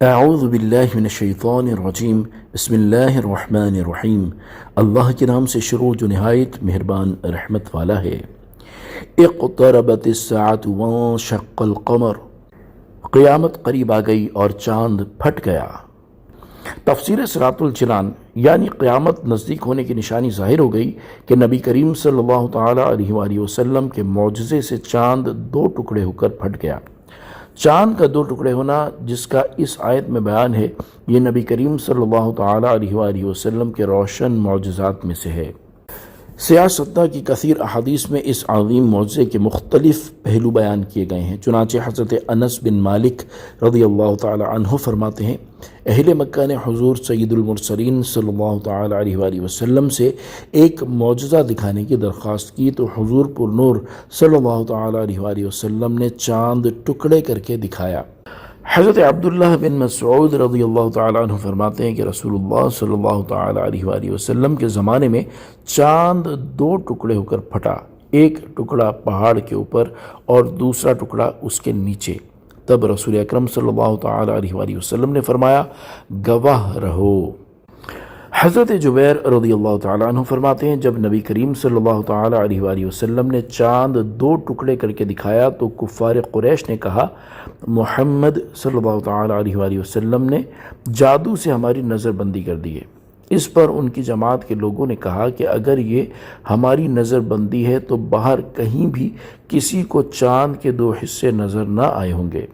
اعوذ باللہ من الشیطان الرجیم بسم اللہ الرحمن الرحیم۔ اللہ کے نام سے شروع جو نہایت مہربان رحمت والا ہے۔ اقتربت الساعة وانشق القمر، قیامت قریب آ گئی اور چاند پھٹ گیا۔ تفسیر صراط الجنان یعنی قیامت نزدیک ہونے کی نشانی ظاہر ہو گئی کہ نبی کریم صلی اللہ تعالی علیہ وآلہ وسلم کے معجزے سے چاند دو ٹکڑے ہو کر پھٹ گیا۔ چاند کا دو ٹکڑے ہونا جس کا اس آیت میں بیان ہے، یہ نبی کریم صلی اللہ تعالی علیہ وآلہ وسلم کے روشن معجزات میں سے ہے۔ سیاستہ کی کثیر احادیث میں اس عظیم معجزے کے مختلف پہلو بیان کیے گئے ہیں۔ چنانچہ حضرت انس بن مالک رضی اللہ تعالی عنہ فرماتے ہیں، اہل مکہ نے حضور سید المرسلین صلی اللہ تعالی علیہ وآلہ وسلم سے ایک معجزہ دکھانے کی درخواست کی تو حضور پر نور صلی اللہ تعالی علیہ وآلہ وسلم نے چاند ٹکڑے کر کے دکھایا۔ حضرت عبداللہ بن مسعود رضی اللہ تعالیٰ عنہ فرماتے ہیں کہ رسول اللہ صلی اللہ تعالیٰ علیہ وآلہ وسلم کے زمانے میں چاند دو ٹکڑے ہو کر پھٹا، ایک ٹکڑا پہاڑ کے اوپر اور دوسرا ٹکڑا اس کے نیچے۔ تب رسول اکرم صلی اللہ تعالیٰ علیہ وآلہ وسلم نے فرمایا، گواہ رہو۔ حضرت جبیر رضی اللہ تعالیٰ عنہ فرماتے ہیں، جب نبی کریم صلی اللہ تعالیٰ علیہ وآلہ وسلم نے چاند دو ٹکڑے کر کے دکھایا تو کفار قریش نے کہا، محمد صلی اللہ تعالیٰ علیہ وآلہ وسلم نے جادو سے ہماری نظر بندی کر دی ہے۔ اس پر ان کی جماعت کے لوگوں نے کہا کہ اگر یہ ہماری نظر بندی ہے تو باہر کہیں بھی کسی کو چاند کے دو حصے نظر نہ آئے ہوں گے۔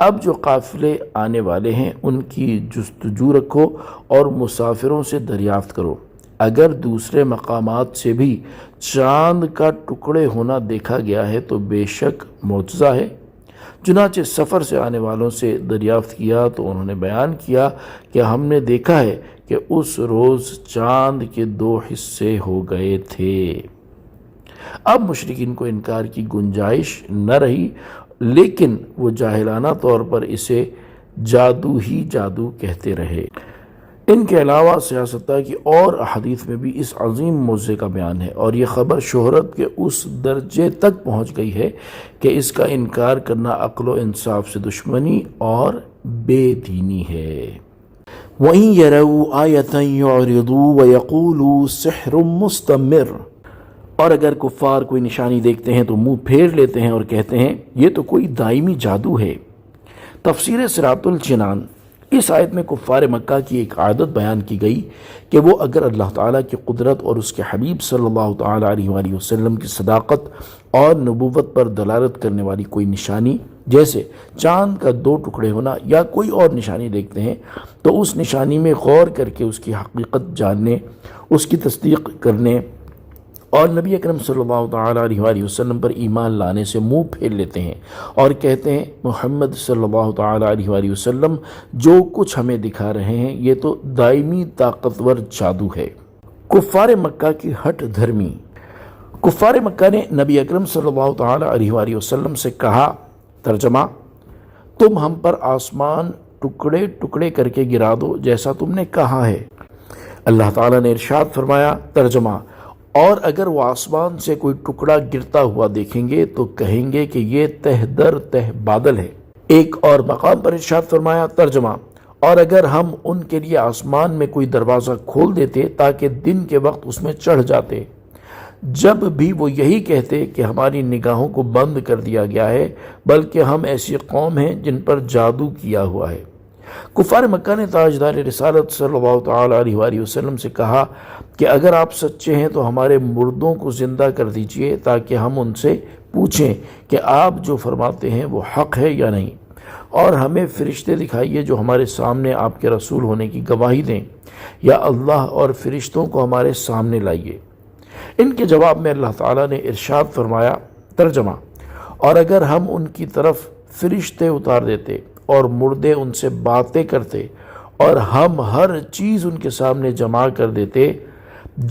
اب جو قافلے آنے والے ہیں ان کی جستجو رکھو اور مسافروں سے دریافت کرو، اگر دوسرے مقامات سے بھی چاند کا ٹکڑے ہونا دیکھا گیا ہے تو بے شک معجزہ ہے۔ چنانچہ سفر سے آنے والوں سے دریافت کیا تو انہوں نے بیان کیا کہ ہم نے دیکھا ہے کہ اس روز چاند کے دو حصے ہو گئے تھے۔ اب مشرکین کو انکار کی گنجائش نہ رہی، لیکن وہ جاہلانہ طور پر اسے جادو ہی جادو کہتے رہے۔ ان کے علاوہ سیاستہ کی اور احادیث میں بھی اس عظیم معجزے کا بیان ہے، اور یہ خبر شہرت کے اس درجے تک پہنچ گئی ہے کہ اس کا انکار کرنا عقل و انصاف سے دشمنی اور بے دینی ہے۔ وَإِن يَرَوْا آيَةً يُعْرِضُوا وَيَقُولُوا سِحْرٌ مُسْتَمِرٌ، اور اگر کفار کوئی نشانی دیکھتے ہیں تو منہ پھیر لیتے ہیں اور کہتے ہیں یہ تو کوئی دائمی جادو ہے۔ تفسیر صراط الجنان اس آیت میں کفار مکہ کی ایک عادت بیان کی گئی کہ وہ اگر اللہ تعالیٰ کی قدرت اور اس کے حبیب صلی اللہ تعالیٰ علیہ وآلہ وسلم کی صداقت اور نبوت پر دلالت کرنے والی کوئی نشانی جیسے چاند کا دو ٹکڑے ہونا یا کوئی اور نشانی دیکھتے ہیں تو اس نشانی میں غور کر کے اس کی حقیقت جاننے، اس کی تصدیق کرنے اور نبی اکرم صلی اللہ تعالیٰ علیہ وآلہ وسلم پر ایمان لانے سے منہ پھیر لیتے ہیں اور کہتے ہیں محمد صلی اللہ تعالیٰ علیہ وآلہ وسلم جو کچھ ہمیں دکھا رہے ہیں یہ تو دائمی طاقتور جادو ہے۔ کفار مکہ کی ہٹ دھرمی۔ کفار مکہ نے نبی اکرم صلی اللہ تعالیٰ علیہ وآلہ وسلم سے کہا، ترجمہ، تم ہم پر آسمان ٹکڑے ٹکڑے کر کے گرا دو جیسا تم نے کہا ہے۔ اللہ تعالیٰ نے ارشاد فرمایا، ترجمہ، اور اگر وہ آسمان سے کوئی ٹکڑا گرتا ہوا دیکھیں گے تو کہیں گے کہ یہ تہ در تہ بادل ہے۔ ایک اور مقام پر ارشاد فرمایا، ترجمہ، اور اگر ہم ان کے لیے آسمان میں کوئی دروازہ کھول دیتے تاکہ دن کے وقت اس میں چڑھ جاتے، جب بھی وہ یہی کہتے کہ ہماری نگاہوں کو بند کر دیا گیا ہے بلکہ ہم ایسی قوم ہیں جن پر جادو کیا ہوا ہے۔ کفار مکہ نے تاجدار رسالت صلی اللہ تعالیٰ علیہ وآلہ وسلم سے کہا کہ اگر آپ سچے ہیں تو ہمارے مردوں کو زندہ کر دیجئے تاکہ ہم ان سے پوچھیں کہ آپ جو فرماتے ہیں وہ حق ہے یا نہیں، اور ہمیں فرشتے دکھائیے جو ہمارے سامنے آپ کے رسول ہونے کی گواہی دیں، یا اللہ اور فرشتوں کو ہمارے سامنے لائیے۔ ان کے جواب میں اللہ تعالیٰ نے ارشاد فرمایا، ترجمہ، اور اگر ہم ان کی طرف فرشتے اتار دیتے اور مردے ان سے باتیں کرتے اور ہم ہر چیز ان کے سامنے جمع کر دیتے،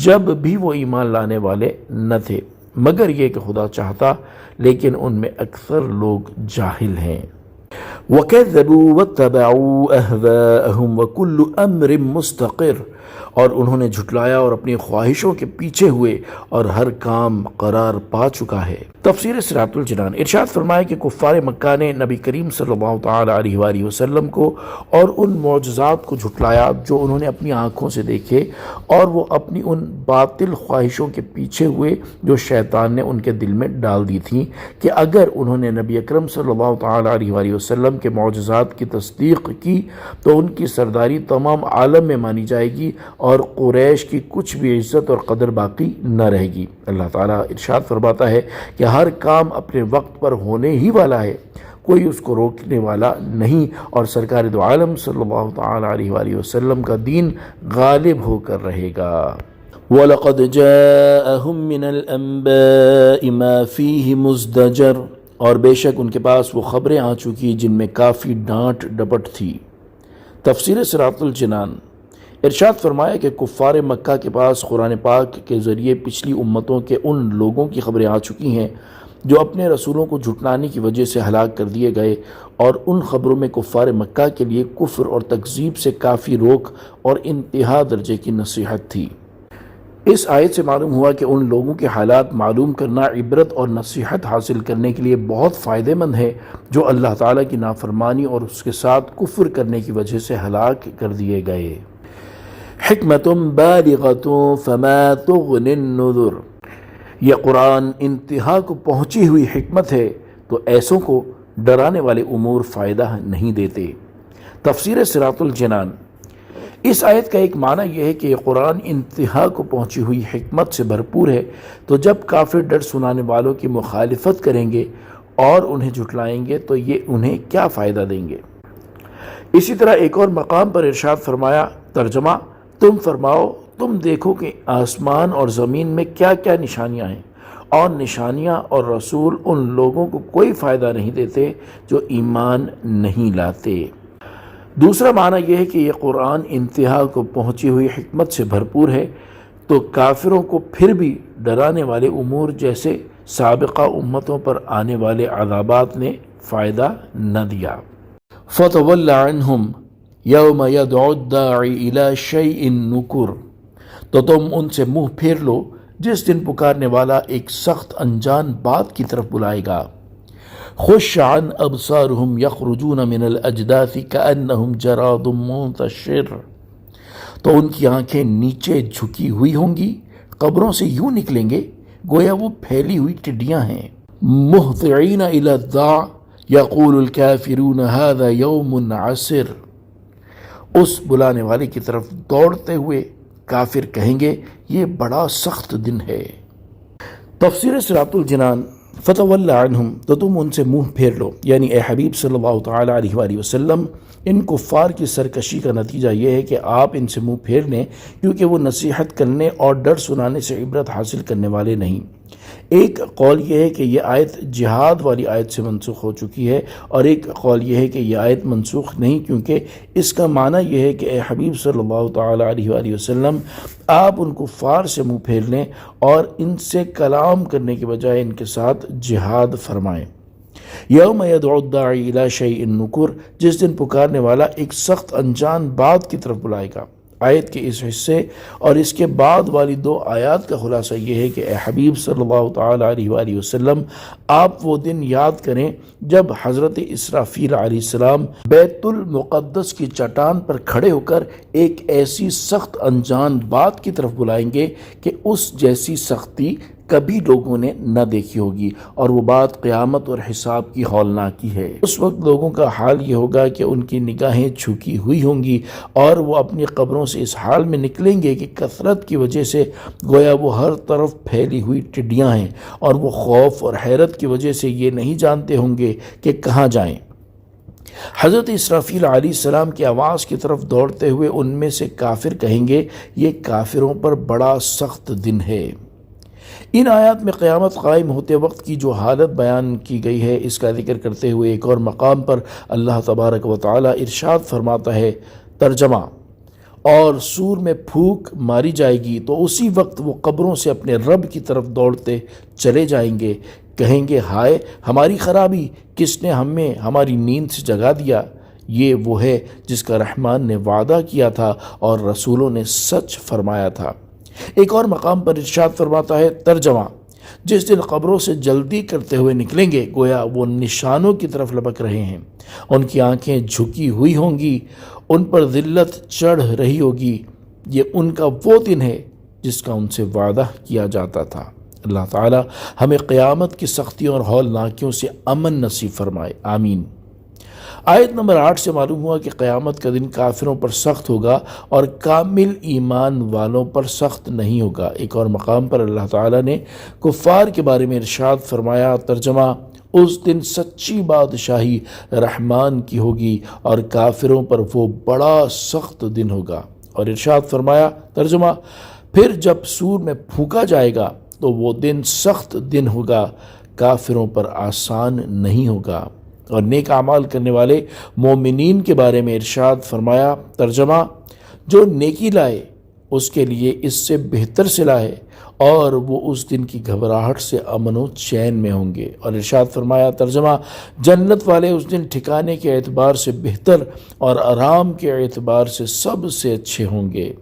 جب بھی وہ ایمان لانے والے نہ تھے مگر یہ کہ خدا چاہتا، لیکن ان میں اکثر لوگ جاہل ہیں۔ وَكَذَّبُوا وَاتَّبَعُوا أَهْوَاءَهُمْ وَكُلُّ أَمْرٍ مُسْتَقِرٌ، اور انہوں نے جھٹلایا اور اپنی خواہشوں کے پیچھے ہوئے، اور ہر کام قرار پا چکا ہے۔ تفسیر صراط الجنان۔ ارشاد فرمایا کہ کفار مکہ نے نبی کریم صلی اللہ تعالی علیہ وآلہ وسلم کو اور ان معجزات کو جھٹلایا جو انہوں نے اپنی آنکھوں سے دیکھے، اور وہ اپنی ان باطل خواہشوں کے پیچھے ہوئے جو شیطان نے ان کے دل میں ڈال دی تھیں کہ اگر انہوں نے نبی اکرم صلی اللہ تعالی علیہ وآلہ وسلم کے معجزات کی تصدیق کی تو ان کی سرداری تمام عالم میں مانی جائے گی اور قریش کی کچھ بھی عزت اور قدر باقی نہ رہے گی۔ اللہ تعالیٰ ارشاد فرماتا ہے کہ ہر کام اپنے وقت پر ہونے ہی والا ہے، کوئی اس کو روکنے والا نہیں، اور سرکار دو عالم صلی اللہ تعالی علیہ وآلہ وسلم کا دین غالب ہو کر رہے گا۔ وَلَقَدْ جَاءَهُم مِّنَ الْأَنبَاءِ مَا فِيهِ مُزْدَجَرٌ، اور بے شک ان کے پاس وہ خبریں آ چکی جن میں کافی ڈانٹ ڈپٹ تھی۔ تفسیر صراط الجنان۔ ارشاد فرمایا کہ کفار مکہ کے پاس قرآن پاک کے ذریعے پچھلی امتوں کے ان لوگوں کی خبریں آ چکی ہیں جو اپنے رسولوں کو جھٹلانے کی وجہ سے ہلاک کر دیے گئے، اور ان خبروں میں کفار مکہ کے لیے کفر اور تکذیب سے کافی روک اور انتہا درجے کی نصیحت تھی۔ اس آیت سے معلوم ہوا کہ ان لوگوں کے حالات معلوم کرنا عبرت اور نصیحت حاصل کرنے کے لیے بہت فائدہ مند ہے جو اللہ تعالیٰ کی نافرمانی اور اس کے ساتھ کفر کرنے کی وجہ سے ہلاک کر دیے گئے۔ حکمت بالغۃ فما تغنی النذر، یہ قرآن انتہا کو پہنچی ہوئی حکمت ہے تو ایسوں کو ڈرانے والے امور فائدہ نہیں دیتے۔ تفسیر صراط الجنان۔ اس آیت کا ایک معنی یہ ہے کہ یہ قرآن انتہا کو پہنچی ہوئی حکمت سے بھرپور ہے، تو جب کافر ڈر سنانے والوں کی مخالفت کریں گے اور انہیں جھٹلائیں گے تو یہ انہیں کیا فائدہ دیں گے۔ اسی طرح ایک اور مقام پر ارشاد فرمایا، ترجمہ، تم فرماؤ، تم دیکھو کہ آسمان اور زمین میں کیا کیا نشانیاں ہیں، اور نشانیاں اور رسول ان لوگوں کو کوئی فائدہ نہیں دیتے جو ایمان نہیں لاتے۔ دوسرا معنی یہ ہے کہ یہ قرآن انتہا کو پہنچی ہوئی حکمت سے بھرپور ہے تو کافروں کو پھر بھی ڈرانے والے امور جیسے سابقہ امتوں پر آنے والے عذابات نے فائدہ نہ دیا۔ فَتَوَلَّ عَنْهُمْ يَوْمَ يَدْعُ الدَّاعِ إِلَى شَيْءٍ نُكُرٍ، تو تم ان سے منہ پھیر لو جس دن پکارنے والا ایک سخت انجان بات کی طرف بلائے گا۔ خُشَّ عَنْ أَبْصَارُهُمْ يَخْرُجُونَ مِنَ الْأَجْدَاثِ كَأَنَّهُمْ جَرَادٌ مُنتَشِرٌ، تو ان کی آنکھیں نیچے جھکی ہوئی ہوں گی، قبروں سے یوں نکلیں گے گویا وہ پھیلی ہوئی ٹڈیاں ہیں۔ مُهْطِعِينَ إِلَى الدَّاعِ يَقُولُ الْكَافِرُونَ هَذَا يَوْمٌ عَسِرٌ، اس بلانے والے کی طرف دوڑتے ہوئے کافر کہیں گے یہ بڑا سخت دن ہے۔ تفسیر صراط الجنان۔ فتول عنہم، تو تم ان سے منہ پھیر لو، یعنی اے حبیب صلی اللہ تعالی علیہ وآلہ وسلم، ان کفار کی سرکشی کا نتیجہ یہ ہے کہ آپ ان سے منہ پھیر لیں، کیونکہ وہ نصیحت کرنے اور ڈر سنانے سے عبرت حاصل کرنے والے نہیں۔ ایک قول یہ ہے کہ یہ آیت جہاد والی آیت سے منسوخ ہو چکی ہے، اور ایک قول یہ ہے کہ یہ آیت منسوخ نہیں، کیونکہ اس کا معنی یہ ہے کہ اے حبیب صلی اللہ تعالی علیہ وآلہ وسلم، آپ ان کفار سے منہ پھیر لیں اور ان سے کلام کرنے کے بجائے ان کے ساتھ جہاد فرمائیں۔ یوم یدعو الداعی الی شیء نکر، جس دن پکارنے والا ایک سخت انجان بات کی طرف بلائے گا۔ آیت کے اس حصے اور اس کے بعد والی دو آیات کا خلاصہ یہ ہے کہ اے حبیب صلی اللہ تعالی علیہ وآلہ وسلم، آپ وہ دن یاد کریں جب حضرت اسرافیل علیہ السلام بیت المقدس کی چٹان پر کھڑے ہو کر ایک ایسی سخت انجان بات کی طرف بلائیں گے کہ اس جیسی سختی کبھی لوگوں نے نہ دیکھی ہوگی، اور وہ بات قیامت اور حساب کی ہولناکی ہے۔ اس وقت لوگوں کا حال یہ ہوگا کہ ان کی نگاہیں جھکی ہوئی ہوں گی، اور وہ اپنی قبروں سے اس حال میں نکلیں گے کہ کثرت کی وجہ سے گویا وہ ہر طرف پھیلی ہوئی ٹڈیاں ہیں، اور وہ خوف اور حیرت کی وجہ سے یہ نہیں جانتے ہوں گے کہ کہاں جائیں۔ حضرت اسرافیل علیہ السلام کی آواز کی طرف دوڑتے ہوئے ان میں سے کافر کہیں گے یہ کافروں پر بڑا سخت دن ہے۔ ان آیات میں قیامت قائم ہوتے وقت کی جو حالت بیان کی گئی ہے اس کا ذکر کرتے ہوئے ایک اور مقام پر اللہ تبارک و تعالی ارشاد فرماتا ہے، ترجمہ، اور سور میں پھونک ماری جائے گی تو اسی وقت وہ قبروں سے اپنے رب کی طرف دوڑتے چلے جائیں گے، کہیں گے ہائے ہماری خرابی، کس نے ہمیں ہماری نیند سے جگا دیا؟ یہ وہ ہے جس کا رحمان نے وعدہ کیا تھا اور رسولوں نے سچ فرمایا تھا۔ ایک اور مقام پر ارشاد فرماتا ہے، ترجمہ: جس دن قبروں سے جلدی کرتے ہوئے نکلیں گے گویا وہ نشانوں کی طرف لپک رہے ہیں، ان کی آنکھیں جھکی ہوئی ہوں گی، ان پر ذلت چڑھ رہی ہوگی، یہ ان کا وہ دن ہے جس کا ان سے وعدہ کیا جاتا تھا۔ اللہ تعالی ہمیں قیامت کی سختیوں اور ہولناکیوں سے امن نصیب فرمائے، آمین۔ آیت نمبر 8 سے معلوم ہوا کہ قیامت کا دن کافروں پر سخت ہوگا اور کامل ایمان والوں پر سخت نہیں ہوگا۔ ایک اور مقام پر اللہ تعالیٰ نے کفار کے بارے میں ارشاد فرمایا، ترجمہ: اس دن سچی بادشاہی رحمان کی ہوگی اور کافروں پر وہ بڑا سخت دن ہوگا۔ اور ارشاد فرمایا، ترجمہ: پھر جب سور میں پھونکا جائے گا تو وہ دن سخت دن ہوگا، کافروں پر آسان نہیں ہوگا۔ اور نیک اعمال کرنے والے مومنین کے بارے میں ارشاد فرمایا، ترجمہ: جو نیکی لائے اس کے لیے اس سے بہتر صلہ ہے اور وہ اس دن کی گھبراہٹ سے امن و چین میں ہوں گے۔ اور ارشاد فرمایا، ترجمہ: جنت والے اس دن ٹھکانے کے اعتبار سے بہتر اور آرام کے اعتبار سے سب سے اچھے ہوں گے۔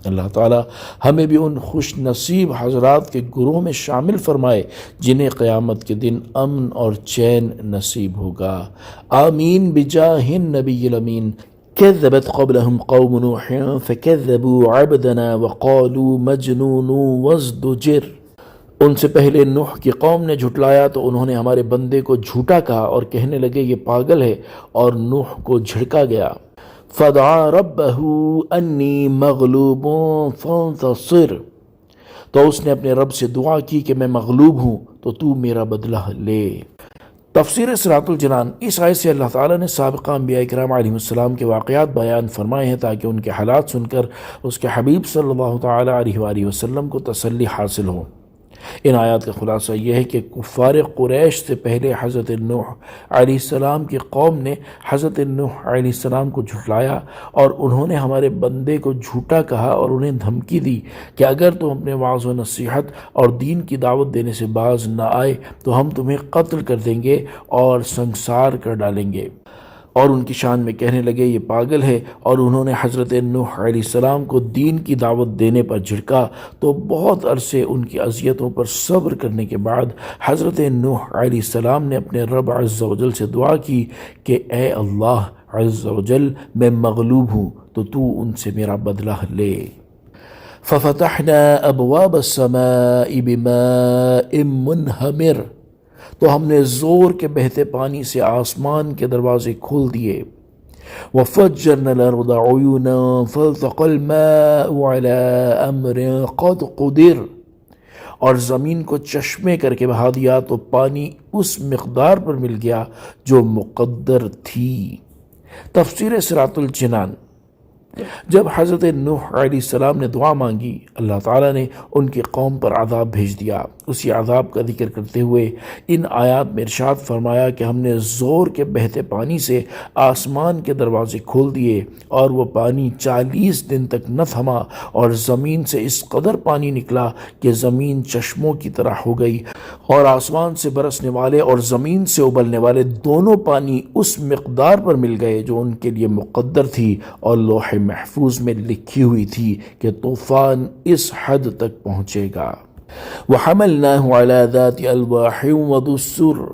اللہ تعالیٰ ہمیں بھی ان خوش نصیب حضرات کے گروہ میں شامل فرمائے جنہیں قیامت کے دن امن اور چین نصیب ہوگا، آمین بجاہ النبی الامین۔ كذبت قبلهم قوم نوح فكذبوا عبدنا وقالوا مجنون وازدجر۔ ان سے پہلے نوح کی قوم نے جھٹلایا تو انہوں نے ہمارے بندے کو جھوٹا کہا اور کہنے لگے یہ پاگل ہے، اور نوح کو جھڑکا گیا۔ فدعا ربہ انی مغلوب فانتصر، تو اس نے اپنے رب سے دعا کی کہ میں مغلوب ہوں تو تو میرا بدلہ لے۔ تفسیر صراط الجنان۔ اس آیت سے اللہ تعالیٰ نے سابقہ انبیاء کرام علیہ السلام کے واقعات بیان فرمائے ہیں تاکہ ان کے حالات سن کر اس کے حبیب صلی اللہ تعالیٰ علیہ وآلہ وسلم کو تسلی حاصل ہو۔ ان آیات کا خلاصہ یہ ہے کہ کفار قریش سے پہلے حضرت نوح علیہ السلام کی قوم نے حضرت نوح علیہ السلام کو جھٹلایا اور انہوں نے ہمارے بندے کو جھوٹا کہا اور انہیں دھمکی دی کہ اگر تم اپنے وعظ و نصیحت اور دین کی دعوت دینے سے باز نہ آئے تو ہم تمہیں قتل کر دیں گے اور سنسار کر ڈالیں گے، اور ان کی شان میں کہنے لگے یہ پاگل ہے۔ اور انہوں نے حضرت نوح علیہ السلام کو دین کی دعوت دینے پر جھڑکا تو بہت عرصے ان کی اذیتوں پر صبر کرنے کے بعد حضرت نوح علیہ السلام نے اپنے رب عز و جل سے دعا کی کہ اے اللہ عز و جل، میں مغلوب ہوں تو تو ان سے میرا بدلہ لے۔ ففتحنا ابواب السماء بماء منہمر، تو ہم نے زور کے بہتے پانی سے آسمان کے دروازے کھول دیے۔ وَفَجَّرْنَا الْأَرْضَ عُيُونًا فَالْتَقَى الْمَاءُ عَلَىٰ أَمْرٍ قَدْ قُدِرَ، اور زمین کو چشمے کر کے بہا دیا تو پانی اس مقدار پر مل گیا جو مقدر تھی۔ تفسیر صراط الجنان۔ جب حضرت نوح علیہ السلام نے دعا مانگی، اللہ تعالیٰ نے ان کی قوم پر عذاب بھیج دیا۔ اسی عذاب کا ذکر کرتے ہوئے ان آیات میں ارشاد فرمایا کہ ہم نے زور کے بہتے پانی سے آسمان کے دروازے کھول دیے اور وہ پانی 40 دن تک نہ تھما، اور زمین سے اس قدر پانی نکلا کہ زمین چشموں کی طرح ہو گئی، اور آسمان سے برسنے والے اور زمین سے ابلنے والے دونوں پانی اس مقدار پر مل گئے جو ان کے لیے مقدر تھی اور لوح محفوظ میں لکھی ہوئی تھی کہ طوفان اس حد تک پہنچے گا۔ وَحَمَلْنَاهُ عَلَى ذَاتِ أَلْوَاحٍ وَدُسُّرٍ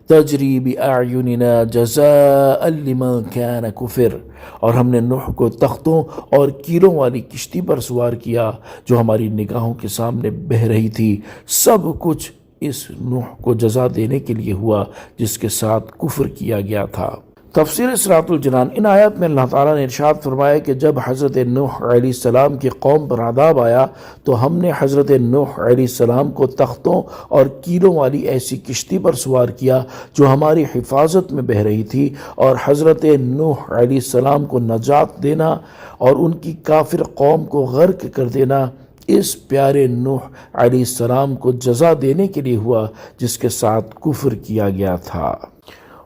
تَجْرِي بِأَعْيُنِنَا جَزَاءً لِمَنْ كَانَ كُفِرَ، اور ہم نے نوح کو تختوں اور کیلوں والی کشتی پر سوار کیا جو ہماری نگاہوں کے سامنے بہہ رہی تھی۔ سب کچھ اس نوح کو جزا دینے کے لیے ہوا جس کے ساتھ کفر کیا گیا تھا۔ تفسیر صراط الجنان۔ ان آیات میں اللہ تعالیٰ نے ارشاد فرمایا کہ جب حضرت نوح علیہ السلام کی قوم پر عذاب آیا تو ہم نے حضرت نوح علیہ السلام کو تختوں اور کیلوں والی ایسی کشتی پر سوار کیا جو ہماری حفاظت میں بہہ رہی تھی، اور حضرت نوح علیہ السلام کو نجات دینا اور ان کی کافر قوم کو غرق کر دینا اس پیارے نوح علیہ السلام کو جزا دینے کے لیے ہوا جس کے ساتھ کفر کیا گیا تھا۔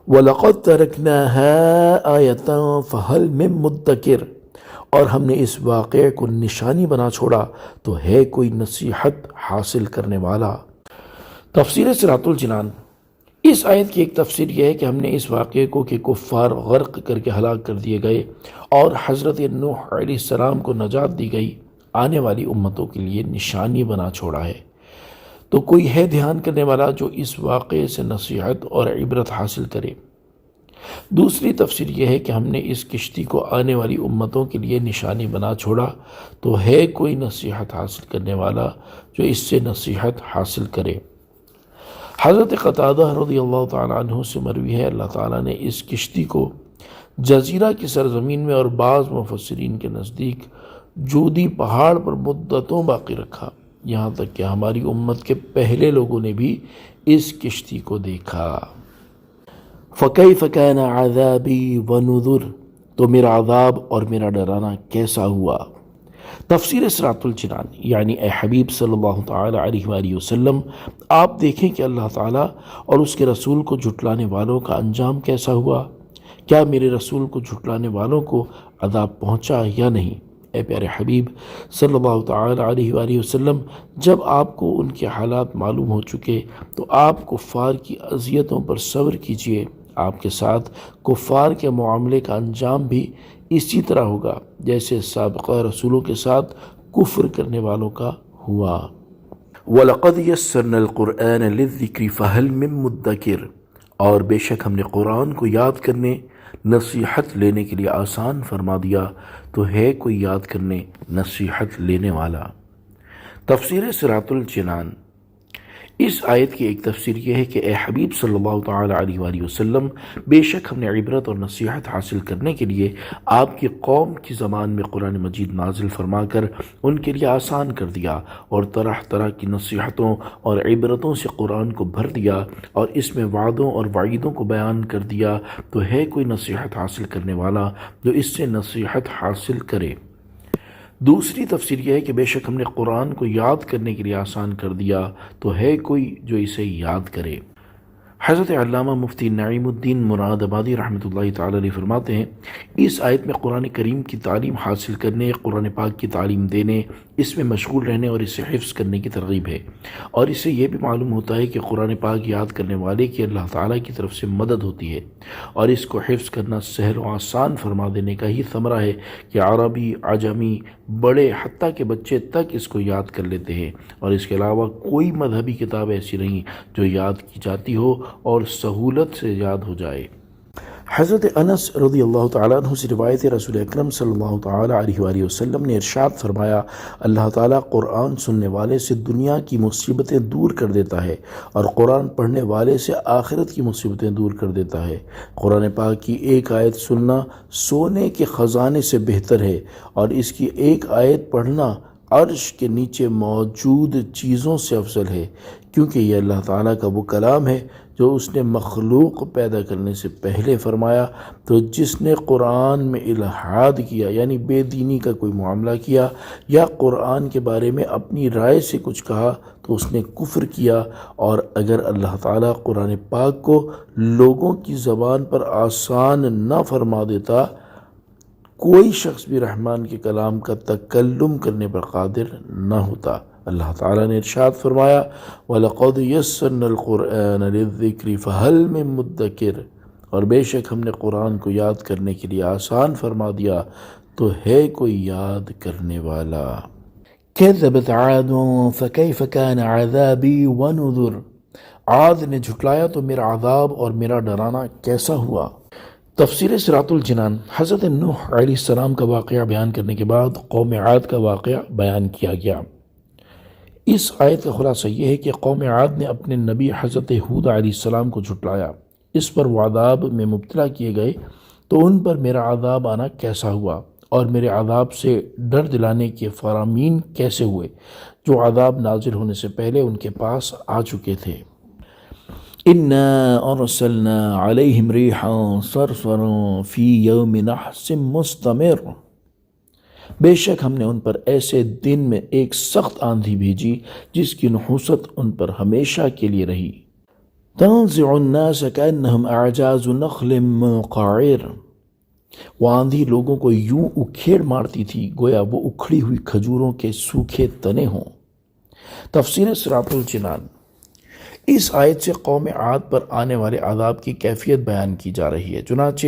وَلَقَدْ تَرَكْنَاهَا آیَةً فَهَلْ مِن مُدَّکِرٍ، اور ہم نے اس واقعے کو نشانی بنا چھوڑا تو ہے کوئی نصیحت حاصل کرنے والا۔ تفسیر صراط الجنان۔ اس آیت کی ایک تفسیر یہ ہے کہ ہم نے اس واقعے کو کہ کفار غرق کر کے ہلاک کر دیے گئے اور حضرت نوح علیہ السلام کو نجات دی گئی، آنے والی امتوں کے لیے نشانی بنا چھوڑا ہے۔ تو کوئی ہے دھیان کرنے والا جو اس واقعے سے نصیحت اور عبرت حاصل کرے۔ دوسری تفسیر یہ ہے کہ ہم نے اس کشتی کو آنے والی امتوں کے لیے نشانی بنا چھوڑا، تو ہے کوئی نصیحت حاصل کرنے والا جو اس سے نصیحت حاصل کرے۔ حضرت قتادہ رضی اللہ تعالیٰ عنہ سے مروی ہے، اللہ تعالیٰ نے اس کشتی کو جزیرہ کی سرزمین میں اور بعض مفسرین کے نزدیک جودی پہاڑ پر مدتوں باقی رکھا، یہاں تک کہ ہماری امت کے پہلے لوگوں نے بھی اس کشتی کو دیکھا۔ فَكَيْفَ كَانَ عَذَابِي وَنُذُرْ، تو میرا عذاب اور میرا ڈرانا کیسا ہوا۔ تفسیر صراط الجنان، یعنی اے حبیب صلی اللہ تعالیٰ علیہ وآلہ وسلم، آپ دیکھیں کہ اللہ تعالیٰ اور اس کے رسول کو جھٹلانے والوں کا انجام کیسا ہوا۔ کیا میرے رسول کو جھٹلانے والوں کو عذاب پہنچا یا نہیں؟ اے پیارے حبیب صلی اللہ تعالیٰ علیہ وآلہ وسلم، جب آپ کو ان کے حالات معلوم ہو چکے تو آپ کفار کی اذیتوں پر صبر کیجئے۔ آپ کے ساتھ کفار کے معاملے کا انجام بھی اسی طرح ہوگا جیسے سابقہ رسولوں کے ساتھ کفر کرنے والوں کا ہوا۔ وَلَقَدْ يَسَّرْنَا الْقُرْآنَ لِلذِّكْرِ فَهَلْ مِن مُدَّكِرٍ، اور بے شک ہم نے قرآن کو یاد کرنے، نصیحت لینے کے لیے آسان فرما دیا، تو ہے کوئی یاد کرنے، نصیحت لینے والا۔ تفسیر صراط الجنان۔ اس آیت کی ایک تفسیر یہ ہے کہ اے حبیب صلی اللہ تعالیٰ علیہ وآلہ وسلم، بے شک ہم نے عبرت اور نصیحت حاصل کرنے کے لیے آپ کی قوم کی زبان میں قرآن مجید نازل فرما کر ان کے لیے آسان کر دیا، اور طرح طرح کی نصیحتوں اور عبرتوں سے قرآن کو بھر دیا، اور اس میں وعدوں اور وعیدوں کو بیان کر دیا، تو ہے کوئی نصیحت حاصل کرنے والا جو اس سے نصیحت حاصل کرے۔ دوسری تفسیر یہ ہے کہ بے شک ہم نے قرآن کو یاد کرنے کے لیے آسان کر دیا، تو ہے کوئی جو اسے یاد کرے۔ حضرت علامہ مفتی نعیم الدین مراد آبادی رحمۃ اللہ تعالی علیہ فرماتے ہیں، اس آیت میں قرآن کریم کی تعلیم حاصل کرنے، قرآن پاک کی تعلیم دینے، اس میں مشغول رہنے اور اسے حفظ کرنے کی ترغیب ہے، اور اس سے یہ بھی معلوم ہوتا ہے کہ قرآن پاک یاد کرنے والے کی اللہ تعالیٰ کی طرف سے مدد ہوتی ہے، اور اس کو حفظ کرنا سہل و آسان فرما دینے کا ہی ثمرہ ہے کہ عربی، عجمی، بڑے حتیٰ کہ بچے تک اس کو یاد کر لیتے ہیں، اور اس کے علاوہ کوئی مذہبی کتاب ایسی نہیں جو یاد کی جاتی ہو اور سہولت سے یاد ہو جائے۔ حضرت انس رضی اللہ تعالیٰ عنہ سے روایت رسول اکرم صلی اللہ تعالیٰ علیہ وآلہ وسلم نے ارشاد فرمایا، اللہ تعالیٰ قرآن سننے والے سے دنیا کی مصیبتیں دور کر دیتا ہے، اور قرآن پڑھنے والے سے آخرت کی مصیبتیں دور کر دیتا ہے۔ قرآن پاک کی ایک آیت سننا سونے کے خزانے سے بہتر ہے، اور اس کی ایک آیت پڑھنا عرش کے نیچے موجود چیزوں سے افضل ہے، کیونکہ یہ اللہ تعالیٰ کا وہ کلام ہے جو اس نے مخلوق پیدا کرنے سے پہلے فرمایا۔ تو جس نے قرآن میں الحاد کیا، یعنی بے دینی کا کوئی معاملہ کیا، یا قرآن کے بارے میں اپنی رائے سے کچھ کہا، تو اس نے کفر کیا۔ اور اگر اللہ تعالیٰ قرآن پاک کو لوگوں کی زبان پر آسان نہ فرما دیتا، کوئی شخص بھی رحمان کے کلام کا تکلم کرنے پر قادر نہ ہوتا۔ اللہ تعالیٰ نے ارشاد فرمایا، وَلَقَدْ يَسَّرْنَا الْقُرْآنَ لِلذِّكْرِ فَهَلْ مِن مُدَّكِرٍ، اور بے شک ہم نے قرآن کو یاد کرنے کے لیے آسان فرما دیا، تو ہے کوئی یاد کرنے والا۔ كَذَّبَتْ عَادٌ فَكَيْفَ كَانَ عَذَابِي وَنُذُرْ، عاد نے جھٹلایا تو میرا عذاب اور میرا ڈرانا کیسا ہوا۔ تفسیر صراط الجنان۔ حضرت نوح علیہ السلام کا واقعہ بیان کرنے کے بعد قوم عاد کا واقعہ بیان کیا گیا۔ اس آیت کا خلاصہ یہ ہے کہ قوم عاد نے اپنے نبی حضرت ہود علیہ السلام کو جھٹلایا، اس پر وہ عذاب میں مبتلا کیے گئے، تو ان پر میرا عذاب آنا کیسا ہوا، اور میرے عذاب سے ڈر دلانے کے فرامین کیسے ہوئے جو عذاب نازل ہونے سے پہلے ان کے پاس آ چکے تھے۔ إِنَّا أَرْسَلْنَا عَلَيْهِمْ رِيحًا صَرْصَرًا فِي يَوْمِ نَحْسٍ مُسْتَمِرٍ، بے شک ہم نے ان پر ایسے دن میں ایک سخت آندھی بھیجی جس کی نحوست ان پر ہمیشہ کے لیے رہی۔ تَنزِعُ النَّاسَ كَأَنَّهُمْ أَعْجَازُ نَخْلٍ مُنقَعِرٍ، وہ آندھی لوگوں کو یوں اکھیڑ مارتی تھی گویا وہ اکھڑی ہوئی کھجوروں کے سوکھے تنے ہوں۔ تفسیر صراط الجنان۔ اس آیت سے قوم عاد پر آنے والے عذاب کی کیفیت بیان کی جا رہی ہے۔ چنانچہ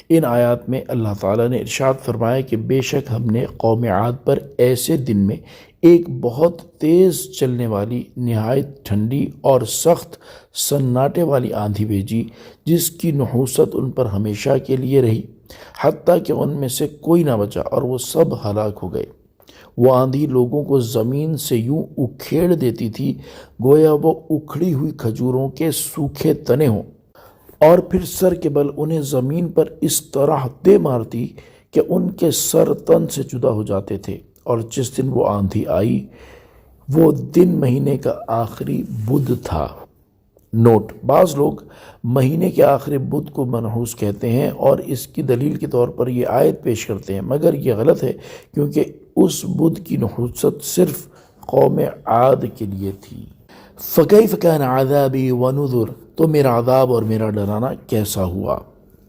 ان آیات میں اللہ تعالیٰ نے ارشاد فرمایا کہ بے شک ہم نے قوم عاد پر ایسے دن میں ایک بہت تیز چلنے والی نہایت ٹھنڈی اور سخت سناٹے والی آندھی بھیجی، جس کی نحوست ان پر ہمیشہ کے لیے رہی، حتیٰ کہ ان میں سے کوئی نہ بچا اور وہ سب ہلاک ہو گئے۔ وہ آندھی لوگوں کو زمین سے یوں اکھیڑ دیتی تھی گویا وہ اکھڑی ہوئی کھجوروں کے سوکھے تنے ہوں، اور پھر سر کے بل انہیں زمین پر اس طرح دے مارتی کہ ان کے سر تن سے جدا ہو جاتے تھے۔ اور جس دن وہ آندھی آئی وہ دن مہینے کا آخری بدھ تھا۔ نوٹ: بعض لوگ مہینے کے آخری بدھ کو منحوس کہتے ہیں اور اس کی دلیل کے طور پر یہ آیت پیش کرتے ہیں، مگر یہ غلط ہے کیونکہ اس بدھ کی نحوست صرف قوم عاد کے لیے تھی۔ فَكَيْفَ كَانَ عَذَابِي وَنُذُرِ، تو میرا عذاب اور میرا ڈرانا کیسا ہوا۔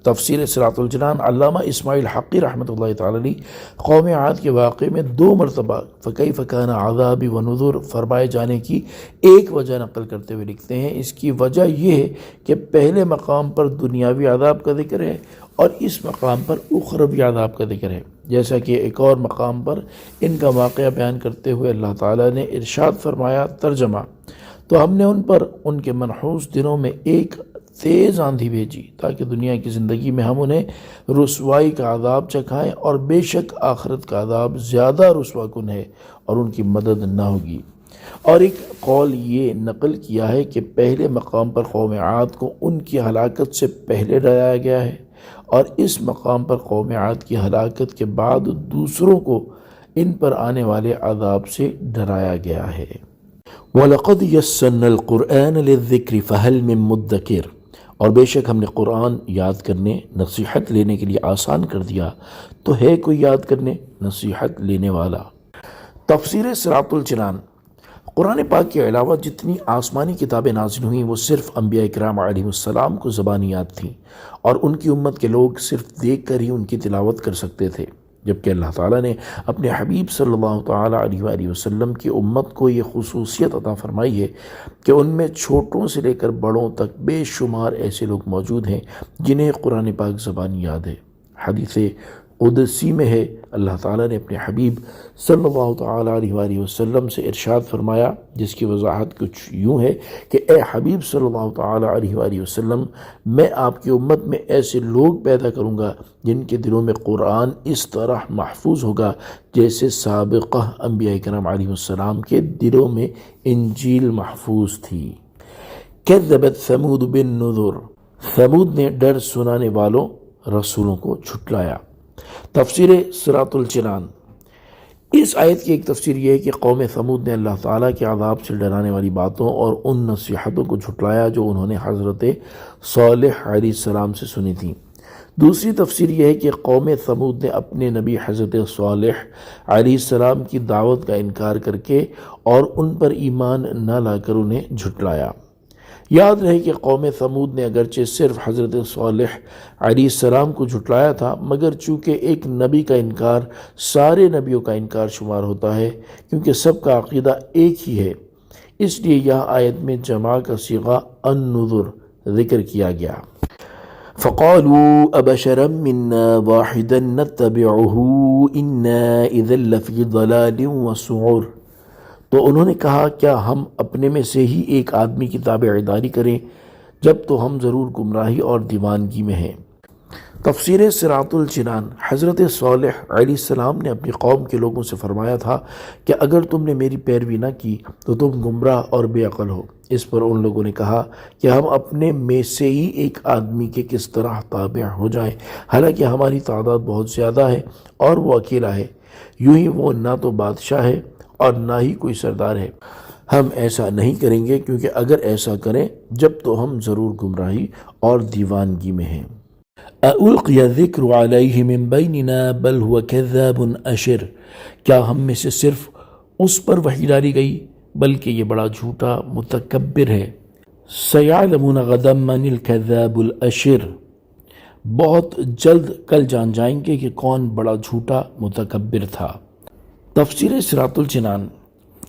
تفسیر صراط الجنان علامہ اسماعیل حقی رحمۃ اللہ تعالی علیہ قوم عاد کے واقعے میں 2 مرتبہ فَكَيْفَ كَانَ عَذَابِي وَنُذُرِ فرمائے جانے کی ایک وجہ نقل کرتے ہوئے لکھتے ہیں، اس کی وجہ یہ ہے کہ پہلے مقام پر دنیاوی عذاب کا ذکر ہے اور اس مقام پر اخروی عذاب کا ذکر ہے، جیسا کہ ایک اور مقام پر ان کا واقعہ بیان کرتے ہوئے اللہ تعالیٰ نے ارشاد فرمایا، ترجمہ: تو ہم نے ان پر ان کے منحوس دنوں میں ایک تیز آندھی بھیجی تاکہ دنیا کی زندگی میں ہم انہیں رسوائی کا عذاب چکھائیں، اور بے شک آخرت کا عذاب زیادہ رسوا کن ہے اور ان کی مدد نہ ہوگی۔ اور ایک قول یہ نقل کیا ہے کہ پہلے مقام پر قوم عاد کو ان کی ہلاکت سے پہلے ڈرایا گیا ہے، اور اس مقام پر قوم عاد کی ہلاکت کے بعد دوسروں کو ان پر آنے والے عذاب سے ڈرایا گیا ہے۔ وَلَقَدْ يَسَّرْنَا الْقُرْآنَ لِلذِّكْرِ فَهَلْ مِن مُدَّكِرٍ، اور بے شک ہم نے قرآن یاد کرنے، نصیحت لینے کے لیے آسان کر دیا، تو ہے کوئی یاد کرنے، نصیحت لینے والا۔ تفسیر صراط الجنان: قرآن پاک کے علاوہ جتنی آسمانی کتابیں نازل ہوئیں وہ صرف انبیاء کرام علیہ السلام کو زبانی یاد تھیں، اور ان کی امت کے لوگ صرف دیکھ کر ہی ان کی تلاوت کر سکتے تھے، جبکہ اللہ تعالیٰ نے اپنے حبیب صلی اللہ تعالیٰ علیہ وآلہ وسلم کی امت کو یہ خصوصیت عطا فرمائی ہے کہ ان میں چھوٹوں سے لے کر بڑوں تک بے شمار ایسے لوگ موجود ہیں جنہیں قرآن پاک زبانی یاد ہے۔ حدیث قدسی میں ہے، اللہ تعالیٰ نے اپنے حبیب صلی اللہ تعالیٰ علیہ وآلہ وسلم سے ارشاد فرمایا، جس کی وضاحت کچھ یوں ہے کہ اے حبیب صلی اللہ تعالیٰ علیہ وآلہ وسلم، میں آپ کی امت میں ایسے لوگ پیدا کروں گا جن کے دلوں میں قرآن اس طرح محفوظ ہوگا جیسے سابقہ انبیاء کرام علیہ السلام کے دلوں میں انجیل محفوظ تھی۔ کذبت ثمود بالنذر، ثمود نے ڈر سنانے والوں رسولوں کو جھٹلایا۔ تفسیر صراط الجنان: اس آیت کی ایک تفسیر یہ ہے کہ قوم ثمود نے اللہ تعالیٰ کے عذاب سے ڈرانے والی باتوں اور ان نصیحتوں کو جھٹلایا جو انہوں نے حضرت صالح علیہ السلام سے سنی تھیں۔ دوسری تفسیر یہ ہے کہ قوم ثمود نے اپنے نبی حضرت صالح علیہ السلام کی دعوت کا انکار کر کے اور ان پر ایمان نہ لا کر انہیں جھٹلایا۔ یاد رہے کہ قوم ثمود نے اگرچہ صرف حضرت صالح علیہ السلام کو جھٹلایا تھا، مگر چونکہ ایک نبی کا انکار سارے نبیوں کا انکار شمار ہوتا ہے کیونکہ سب کا عقیدہ ایک ہی ہے، اس لیے یہاں آیت میں جمع کا صیغہ النذر ذکر کیا گیا۔ فَقَالُوا أَبَشَرًا مِنَّا وَاحِدًا نَتَّبِعُهُ إِنَّا إِذًا لَفِي ضَلَالٍ وَسُعُرٍ، تو انہوں نے کہا کیا ہم اپنے میں سے ہی ایک آدمی کی تابعداری کریں، جب تو ہم ضرور گمراہی اور دیوانگی میں ہیں۔ تفسیر صراط الجنان: حضرت صالح علیہ السلام نے اپنی قوم کے لوگوں سے فرمایا تھا کہ اگر تم نے میری پیروی نہ کی تو تم گمراہ اور بے عقل ہو۔ اس پر ان لوگوں نے کہا کہ ہم اپنے میں سے ہی ایک آدمی کے کس طرح تابع ہو جائیں، حالانکہ ہماری تعداد بہت زیادہ ہے اور وہ اکیلا ہے، یوں ہی وہ نہ تو بادشاہ ہے اور نہ ہی کوئی سردار ہے۔ ہم ایسا نہیں کریں گے کیونکہ اگر ایسا کریں جب تو ہم ضرور گمراہی اور دیوانگی میں ہیں۔ أَأُلْقِيَ الذِّكْرُ عَلَيْهِ مِن بَيْنِنَا بَلْ هُوَ كَذَّابٌ أَشِرٌ، کیا ہم میں سے صرف اس پر وحی ڈالی گئی بلکہ یہ بڑا جھوٹا متکبر ہے۔ سَيَعْلَمُونَ غَدًا مَنِ الْكَذَّابُ الْأَشِرُ، بہت جلد کل جان جائیں گے کہ کون بڑا جھوٹا متکبر تھا۔ تفسیر صراط الجنان: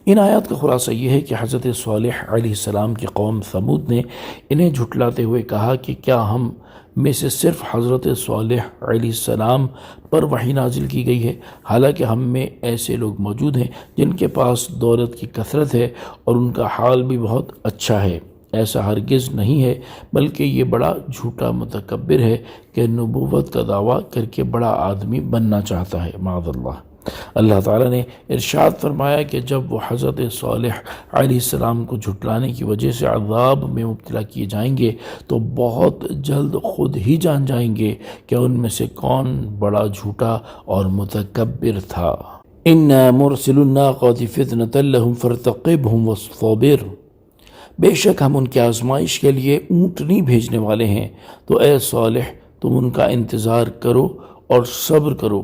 ان آیات کا خلاصہ یہ ہے کہ حضرت صالح علیہ السلام کی قوم ثمود نے انہیں جھٹلاتے ہوئے کہا کہ کیا ہم میں سے صرف حضرت صالح علیہ السلام پر وحی نازل کی گئی ہے، حالانکہ ہم میں ایسے لوگ موجود ہیں جن کے پاس دولت کی کثرت ہے اور ان کا حال بھی بہت اچھا ہے۔ ایسا ہرگز نہیں ہے، بلکہ یہ بڑا جھوٹا متکبر ہے کہ نبوت کا دعویٰ کر کے بڑا آدمی بننا چاہتا ہے، معاذ اللہ۔ اللہ تعالیٰ نے ارشاد فرمایا کہ جب وہ حضرت صالح علیہ السلام کو جھٹلانے کی وجہ سے عذاب میں مبتلا کیے جائیں گے تو بہت جلد خود ہی جان جائیں گے کہ ان میں سے کون بڑا جھوٹا اور متکبر تھا۔ اِنَّا مُرْسِلُ النَّاقَةِ فِتْنَةً لَهُمْ فَارْتَقِبْهُمْ وَاصْطَبِرْ، بے شک ہم ان کی آزمائش کے لیے اونٹنی بھیجنے والے ہیں، تو اے صالح تم ان کا انتظار کرو اور صبر کرو۔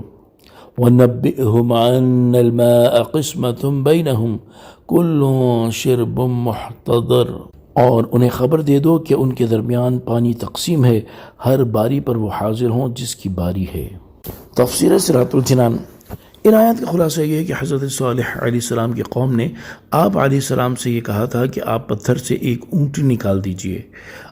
وَنَبِّئْهُمْ أَنَّ الْمَاءَ قِسْمَةٌ بَيْنَهُمْ كُلٌّ شِرْبٌ مُحْتَضَرٌ، اور انہیں خبر دے دو کہ ان کے درمیان پانی تقسیم ہے، ہر باری پر وہ حاضر ہوں جس کی باری ہے۔ تفسیر صراط الجنان۔ ان آیات کا خلاصہ یہ ہے کہ حضرت صالح علیہ السلام کی قوم نے آپ علیہ السلام سے یہ کہا تھا کہ آپ پتھر سے ایک اونٹنی نکال دیجئے۔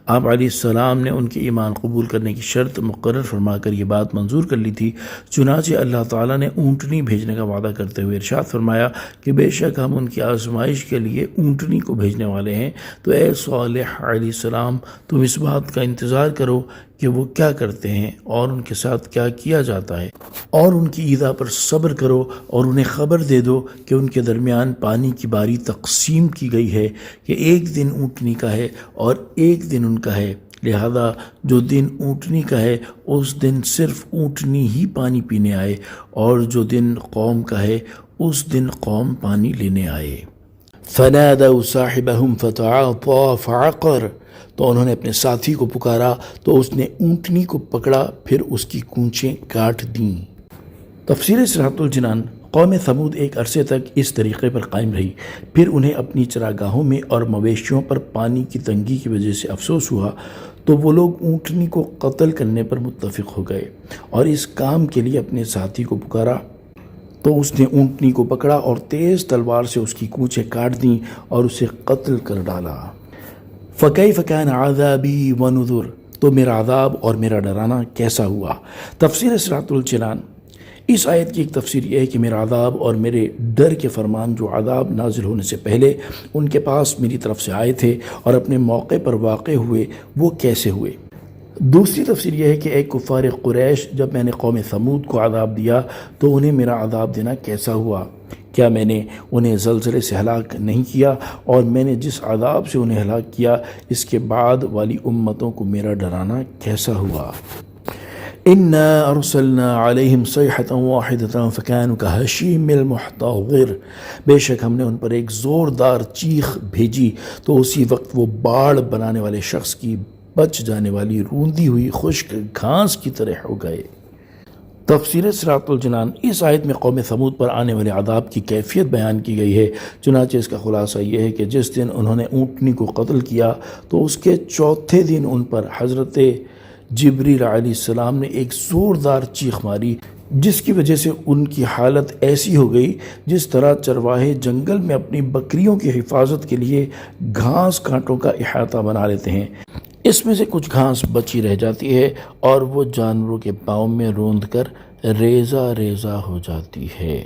آپ علیہ السلام نے ان کے ایمان قبول کرنے کی شرط مقرر فرما کر یہ بات منظور کر لی تھی، چنانچہ اللہ تعالیٰ نے اونٹنی بھیجنے کا وعدہ کرتے ہوئے ارشاد فرمایا کہ بے شک ہم ان کی آزمائش کے لیے اونٹنی کو بھیجنے والے ہیں، تو اے صالح علیہ السلام تم اس بات کا انتظار کرو کہ وہ کیا کرتے ہیں اور ان کے ساتھ کیا کیا جاتا ہے، اور ان کی ایذا پر صبر کرو اور انہیں خبر دے دو کہ ان کے درمیان پانی کی باری تقسیم کی گئی ہے کہ ایک دن اونٹنی کا ہے اور ایک دن ان کا ہے، لہذا جو دن اونٹنی کا ہے اس دن صرف اونٹنی ہی پانی پینے آئے، اور جو دن قوم کا ہے اس دن قوم پانی لینے آئے۔ فَنَادَوْا صَاحِبَهُمْ فَتَعَاطَىٰ فَعَقَرَ، تو انہوں نے اپنے ساتھی کو پکارا تو اس نے اونٹنی کو پکڑا، پھر اس کی کونچیں کاٹ دیں۔ تفسیر صراط الجنان۔ قوم ثمود ایک عرصے تک اس طریقے پر قائم رہی، پھر انہیں اپنی چراگاہوں میں اور مویشیوں پر پانی کی تنگی کی وجہ سے افسوس ہوا، تو وہ لوگ اونٹنی کو قتل کرنے پر متفق ہو گئے اور اس کام کے لیے اپنے ساتھی کو پکارا، تو اس نے اونٹنی کو پکڑا اور تیز تلوار سے اس کی کونچیں کاٹ دیں اور اسے قتل کر ڈالا۔ فَكَيْفَ كَانَ عَذَابِي وَنُذُرِ، تو میرا عذاب اور میرا ڈرانا کیسا ہوا۔ تفسیر صراط الجنان۔ اس آیت کی ایک تفسیر یہ ہے کہ میرا عذاب اور میرے ڈر کے فرمان جو عذاب نازل ہونے سے پہلے ان کے پاس میری طرف سے آئے تھے اور اپنے موقع پر واقع ہوئے، وہ کیسے ہوئے۔ دوسری تفسیر یہ ہے کہ اے کفار قریش، جب میں نے قوم ثمود کو عذاب دیا تو انہیں میرا عذاب دینا کیسا ہوا؟ کیا میں نے انہیں زلزلے سے ہلاک نہیں کیا؟ اور میں نے جس عذاب سے انہیں ہلاک کیا اس کے بعد والی امتوں کو میرا ڈرانا کیسا ہوا؟ إِنَّا أَرْسَلْنَا عَلَيْهِمْ صَيْحَةً وَاحِدَةً فَكَانُوا كَهَشِيمِ الْمُحْتَظِرِ، بے شک ہم نے ان پر ایک زوردار چیخ بھیجی تو اسی وقت وہ باڑ بنانے والے شخص کی بچ جانے والی روندی ہوئی خشک گھاس کی طرح ہو گئے۔ تفسیر صراط الجنان۔ اس آیت میں قوم ثمود پر آنے والے عذاب کی کیفیت بیان کی گئی ہے، چنانچہ اس کا خلاصہ یہ ہے کہ جس دن انہوں نے اونٹنی کو قتل کیا تو اس کے چوتھے دن ان پر حضرت جبریل علیہ السلام نے ایک زوردار چیخ ماری، جس کی وجہ سے ان کی حالت ایسی ہو گئی جس طرح چرواہے جنگل میں اپنی بکریوں کی حفاظت کے لیے گھاس کانٹوں کا احاطہ بنا لیتے ہیں، اس میں سے کچھ گھاس بچی رہ جاتی ہے اور وہ جانوروں کے پاؤں میں روند کر ریزہ ریزہ ہو جاتی ہے۔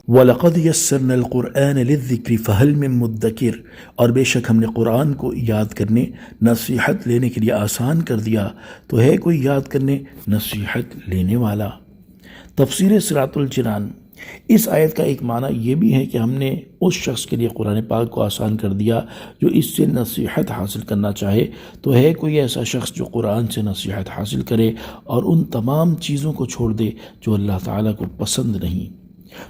وَلَقَدْ يَسَّرْنَا الْقُرْآنَ لِلذِّكْرِ فَهَلْ مِن مُدَّكِرٍ، اور بے شک ہم نے قرآن کو یاد کرنے، نصیحت لینے کے لیے آسان کر دیا، تو ہے کوئی یاد کرنے نصیحت لینے والا۔ تفسیر صراط الجنان۔ اس آیت کا ایک معنی یہ بھی ہے کہ ہم نے اس شخص کے لیے قرآن پاک کو آسان کر دیا جو اس سے نصیحت حاصل کرنا چاہے، تو ہے کوئی ایسا شخص جو قرآن سے نصیحت حاصل کرے اور ان تمام چیزوں کو چھوڑ دے جو اللہ تعالیٰ کو پسند نہیں۔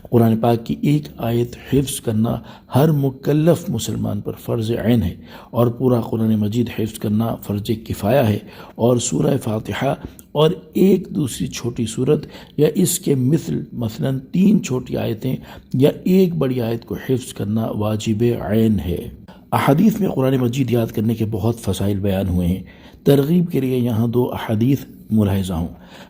قرآن پاک کی ایک آیت حفظ کرنا ہر مکلف مسلمان پر فرض عین ہے، اور پورا قرآن مجید حفظ کرنا فرض کفایہ ہے، اور سورہ فاتحہ اور ایک دوسری چھوٹی صورت یا اس کے مثلاً 3 چھوٹی آیتیں یا ایک بڑی آیت کو حفظ کرنا واجب عین ہے۔ احادیث میں قرآن مجید یاد کرنے کے بہت فضائل بیان ہوئے ہیں۔ ترغیب کے لیے یہاں 2 احادیث ملاحظہ ہوں۔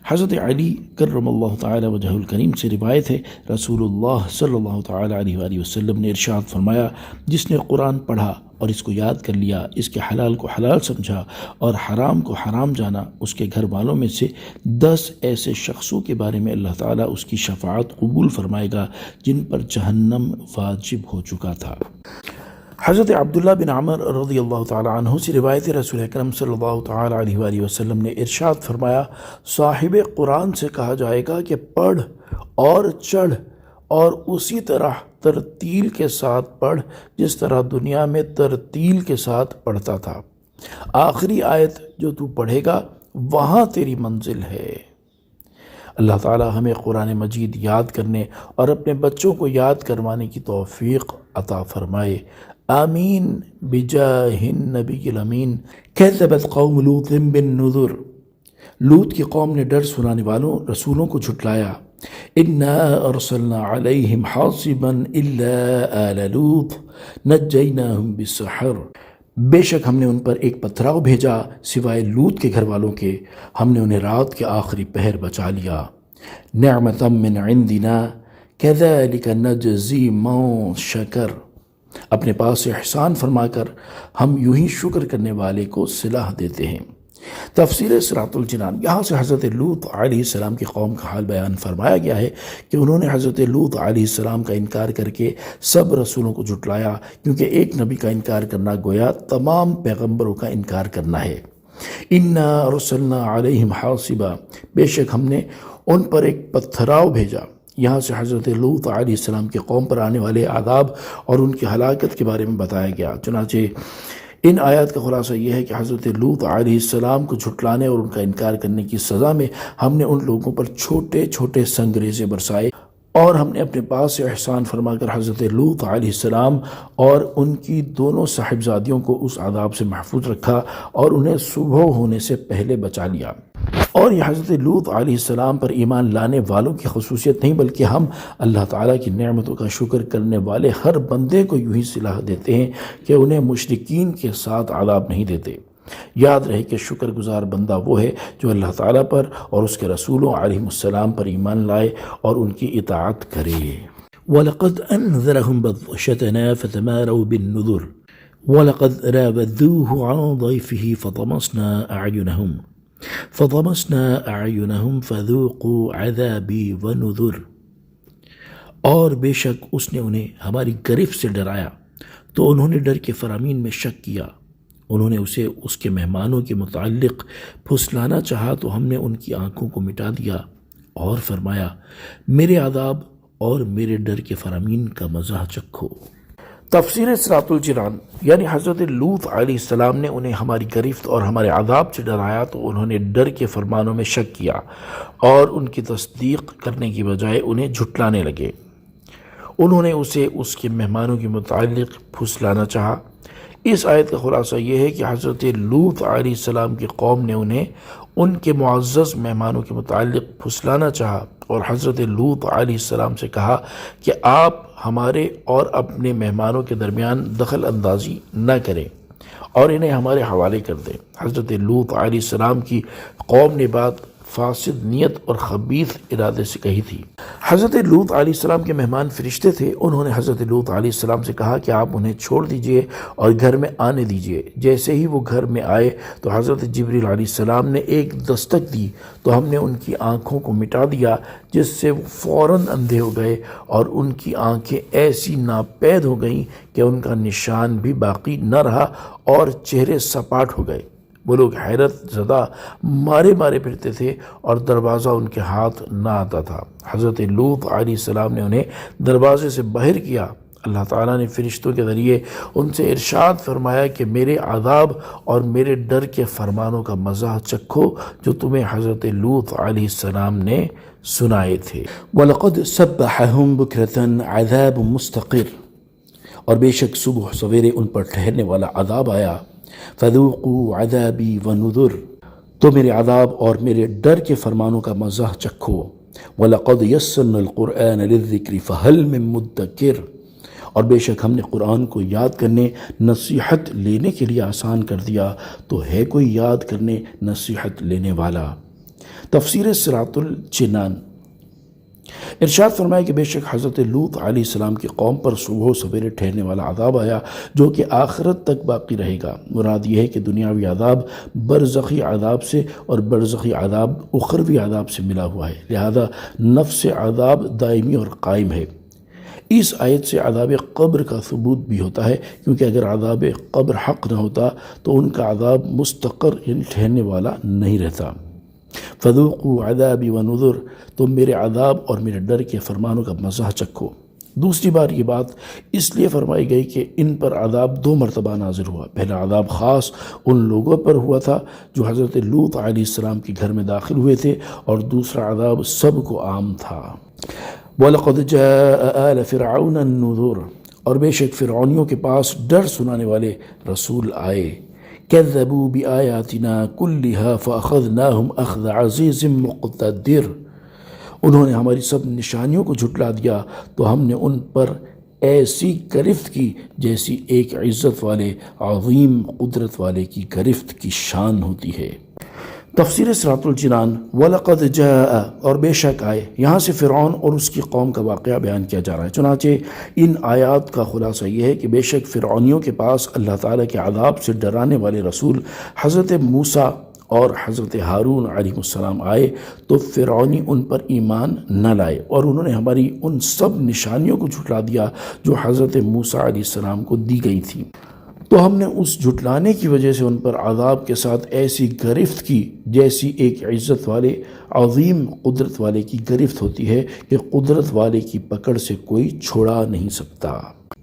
حضرت علی کرم اللہ تعالی وجہ الکریم سے روایت ہے، رسول اللہ صلی اللہ تعالی علیہ وآلہ وسلم نے ارشاد فرمایا، جس نے قرآن پڑھا اور اس کو یاد کر لیا، اس کے حلال کو حلال سمجھا اور حرام کو حرام جانا، اس کے گھر والوں میں سے 10 ایسے شخصوں کے بارے میں اللہ تعالیٰ اس کی شفاعت قبول فرمائے گا جن پر جہنم واجب ہو چکا تھا۔ حضرت عبداللہ بن عمر رضی اللہ تعالی عنہ سے روایت رسول اکرم صلی اللہ تعالی علیہ وآلہ وسلم نے ارشاد فرمایا، صاحب قرآن سے کہا جائے گا کہ پڑھ اور چڑھ اور اسی طرح ترتیل کے ساتھ پڑھ جس طرح دنیا میں ترتیل کے ساتھ پڑھتا تھا۔ آخری آیت جو تو پڑھے گا وہاں تیری منزل ہے۔ اللہ تعالی ہمیں قرآن مجید یاد کرنے اور اپنے بچوں کو یاد کروانے کی توفیق عطا فرمائے، آمین بجاہ النبی الامین۔ کذبت قوم لوط بالنذر، لوط کی قوم نے ڈر سنانے والوں رسولوں کو جھٹلایا۔ انا ارسلنا علیہم حاصبا الا آل لوط نجیناہم بالسحر، بے شک ہم نے ان پر ایک پتھراؤ بھیجا سوائے لوط کے گھر والوں کے، ہم نے انہیں رات کے آخری پہر بچا لیا۔ نعمتا من عندنا کذالک نجزی من شکر، اپنے پاس سے احسان فرما کر ہم یوں ہی شکر کرنے والے کو صلاح دیتے ہیں۔ تفسیر صراط الجنان، یہاں سے حضرت لوط علیہ السلام کی قوم کا حال بیان فرمایا گیا ہے کہ انہوں نے حضرت لوط علیہ السلام کا انکار کر کے سب رسولوں کو جھٹلایا، کیونکہ ایک نبی کا انکار کرنا گویا تمام پیغمبروں کا انکار کرنا ہے۔ انا ارسلنا علیہم حاصبا، بے شک ہم نے ان پر ایک پتھراؤ بھیجا۔ یہاں سے حضرت لوط علیہ السلام کی قوم پر آنے والے عذاب اور ان کی ہلاکت کے بارے میں بتایا گیا۔ چنانچہ ان آیات کا خلاصہ یہ ہے کہ حضرت لوط علیہ السلام کو جھٹلانے اور ان کا انکار کرنے کی سزا میں ہم نے ان لوگوں پر چھوٹے چھوٹے سنگریزے برسائے، اور ہم نے اپنے پاس سے احسان فرما کر حضرت لوط علیہ السلام اور ان کی دونوں صاحبزادیوں کو اس عذاب سے محفوظ رکھا اور انہیں صبح ہونے سے پہلے بچا لیا۔ اور یہ حضرت لوط علیہ السلام پر ایمان لانے والوں کی خصوصیت نہیں، بلکہ ہم اللہ تعالیٰ کی نعمتوں کا شکر کرنے والے ہر بندے کو یوں ہی صلاح دیتے ہیں کہ انہیں مشرکین کے ساتھ عذاب نہیں دیتے۔ یاد رہے کہ شکر گزار بندہ وہ ہے جو اللہ تعالیٰ پر اور اس کے رسولوں علیہ السلام پر ایمان لائے اور ان کی اطاعت کرے۔ وَلَقَدْ أَنذَرَهُمْ بَطْشَتَنَا فَتَمَارَوْا بِالنُّذُرِ وَلَقَدْ رَاوَدُوهُ عَنْ ضَيْفِهِ فَطَمَسْنَا أَعْيُنَهُمْ فَذُوقُوا عَذَابِي وَنُذُرِ، اور بے شک اس نے انہیں ہماری گرفت سے ڈرایا تو انہوں نے ڈر کے فرامین میں شک کیا، انہوں نے اسے اس کے مہمانوں کے متعلق پھسلانا چاہا تو ہم نے ان کی آنکھوں کو مٹا دیا اور فرمایا میرے عذاب اور میرے ڈر کے فرامین کا مزہ چکھو۔ تفسیر صراط الجنان، یعنی حضرت لوط علیہ السلام نے انہیں ہماری گرفت اور ہمارے عذاب سے ڈرایا تو انہوں نے ڈر کے فرمانوں میں شک کیا اور ان کی تصدیق کرنے کی بجائے انہیں جھٹلانے لگے۔ انہوں نے اسے اس کے مہمانوں کے متعلق پھسلانا چاہا۔ اس آیت کا خلاصہ یہ ہے کہ حضرت لوط علیہ السلام کی قوم نے انہیں ان کے معزز مہمانوں کے متعلق پھسلانا چاہا اور حضرت لوط علیہ السلام سے کہا کہ آپ ہمارے اور اپنے مہمانوں کے درمیان دخل اندازی نہ کریں اور انہیں ہمارے حوالے کر دیں۔ حضرت لوط علیہ السلام کی قوم نے بات فاسد نیت اور خبیث ارادے سے کہی تھی۔ حضرت لوط علیہ السلام کے مہمان فرشتے تھے، انہوں نے حضرت لوط علیہ السلام سے کہا کہ آپ انہیں چھوڑ دیجئے اور گھر میں آنے دیجئے۔ جیسے ہی وہ گھر میں آئے تو حضرت جبریل علیہ السلام نے ایک دستک دی تو ہم نے ان کی آنکھوں کو مٹا دیا، جس سے وہ فوراً اندھے ہو گئے اور ان کی آنکھیں ایسی ناپید ہو گئیں کہ ان کا نشان بھی باقی نہ رہا اور چہرے سپاٹ ہو گئے۔ وہ لوگ حیرت زدہ مارے پھرتے تھے اور دروازہ ان کے ہاتھ نہ آتا تھا۔ حضرت لوط علیہ السلام نے انہیں دروازے سے باہر کیا۔ اللہ تعالیٰ نے فرشتوں کے ذریعے ان سے ارشاد فرمایا کہ میرے عذاب اور میرے ڈر کے فرمانوں کا مزہ چکھو جو تمہیں حضرت لوط علیہ السلام نے سنائے تھے۔ وَلَقَدْ سَبَّحَهُمْ بُكْرَةً عَذَابٌ مُسْتَقِرٌ، اور بے شک صبح سویرے ان پر ٹھہرنے والا عذاب آیا۔ فَذُوقُوا عَذَابِي وَنُذُرِ، تو میرے عذاب اور میرے ڈر کے فرمانوں کا مزہ چکھو۔ وَلَقَدْ يَسَّرْنَا الْقُرْآنَ لِلذِّكْرِ فَهَلْ مِن مُدَّكِرٍ، اور بے شک ہم نے قرآن کو یاد کرنے نصیحت لینے کے لیے آسان کر دیا، تو ہے کوئی یاد کرنے نصیحت لینے والا۔ تفسیر صراط الجنان۔ ارشاد فرمایا کہ بے شک حضرت لوط علیہ السلام کی قوم پر صبح و سویرے ٹھہرنے والا عذاب آیا جو کہ آخرت تک باقی رہے گا۔ مراد یہ ہے کہ دنیاوی عذاب برزخی عذاب سے اور برزخی عذاب اخروی عذاب سے ملا ہوا ہے، لہذا نفس عذاب دائمی اور قائم ہے۔ اس آیت سے عذاب قبر کا ثبوت بھی ہوتا ہے، کیونکہ اگر عذاب قبر حق نہ ہوتا تو ان کا عذاب مستقر یعنی ٹھہرنے والا نہیں رہتا۔ فذوقوا عذابی ونذر، تم میرے عذاب اور میرے ڈر کے فرمانوں کا مزہ چکھو۔ دوسری بار یہ بات اس لیے فرمائی گئی کہ ان پر عذاب 2 مرتبہ نازل ہوا۔ پہلا عذاب خاص ان لوگوں پر ہوا تھا جو حضرت لوط علیہ السلام کے گھر میں داخل ہوئے تھے، اور دوسرا عذاب سب کو عام تھا۔ وَلَقَدْ جَاءَ آلَ فِرْعَوْنَ النُّذُرُ، اور بے شک فرعونیوں کے پاس ڈر سنانے والے رسول آئے۔ كَذَّبُوا بِآيَاتِنَا كُلِّهَا فَأَخَذْنَاهُمْ أَخْذَ عَزِيزٍ مُقْتَدِرٍ، انہوں نے ہماری سب نشانیوں کو جھٹلا دیا تو ہم نے ان پر ایسی گرفت کی جیسی ایک عزت والے عظیم قدرت والے کی گرفت کی شان ہوتی ہے۔ تفسیر صراط الجنان۔ وَلَقَدْ جَاءَ، اور بے شک آئے، یہاں سے فرعون اور اس کی قوم کا واقعہ بیان کیا جا رہا ہے۔ چنانچہ ان آیات کا خلاصہ یہ ہے کہ بے شک فرعونیوں کے پاس اللہ تعالیٰ کے عذاب سے ڈرانے والے رسول حضرت موسیٰ اور حضرت ہارون علیہ السلام آئے تو فرعونی ان پر ایمان نہ لائے، اور انہوں نے ہماری ان سب نشانیوں کو جھٹلا دیا جو حضرت موسیٰ علیہ السلام کو دی گئی تھی۔ تو ہم نے اس جھٹلانے کی وجہ سے ان پر عذاب کے ساتھ ایسی گرفت کی جیسی ایک عزت والے عظیم قدرت والے کی گرفت ہوتی ہے کہ قدرت والے کی پکڑ سے کوئی چھڑا نہیں سکتا۔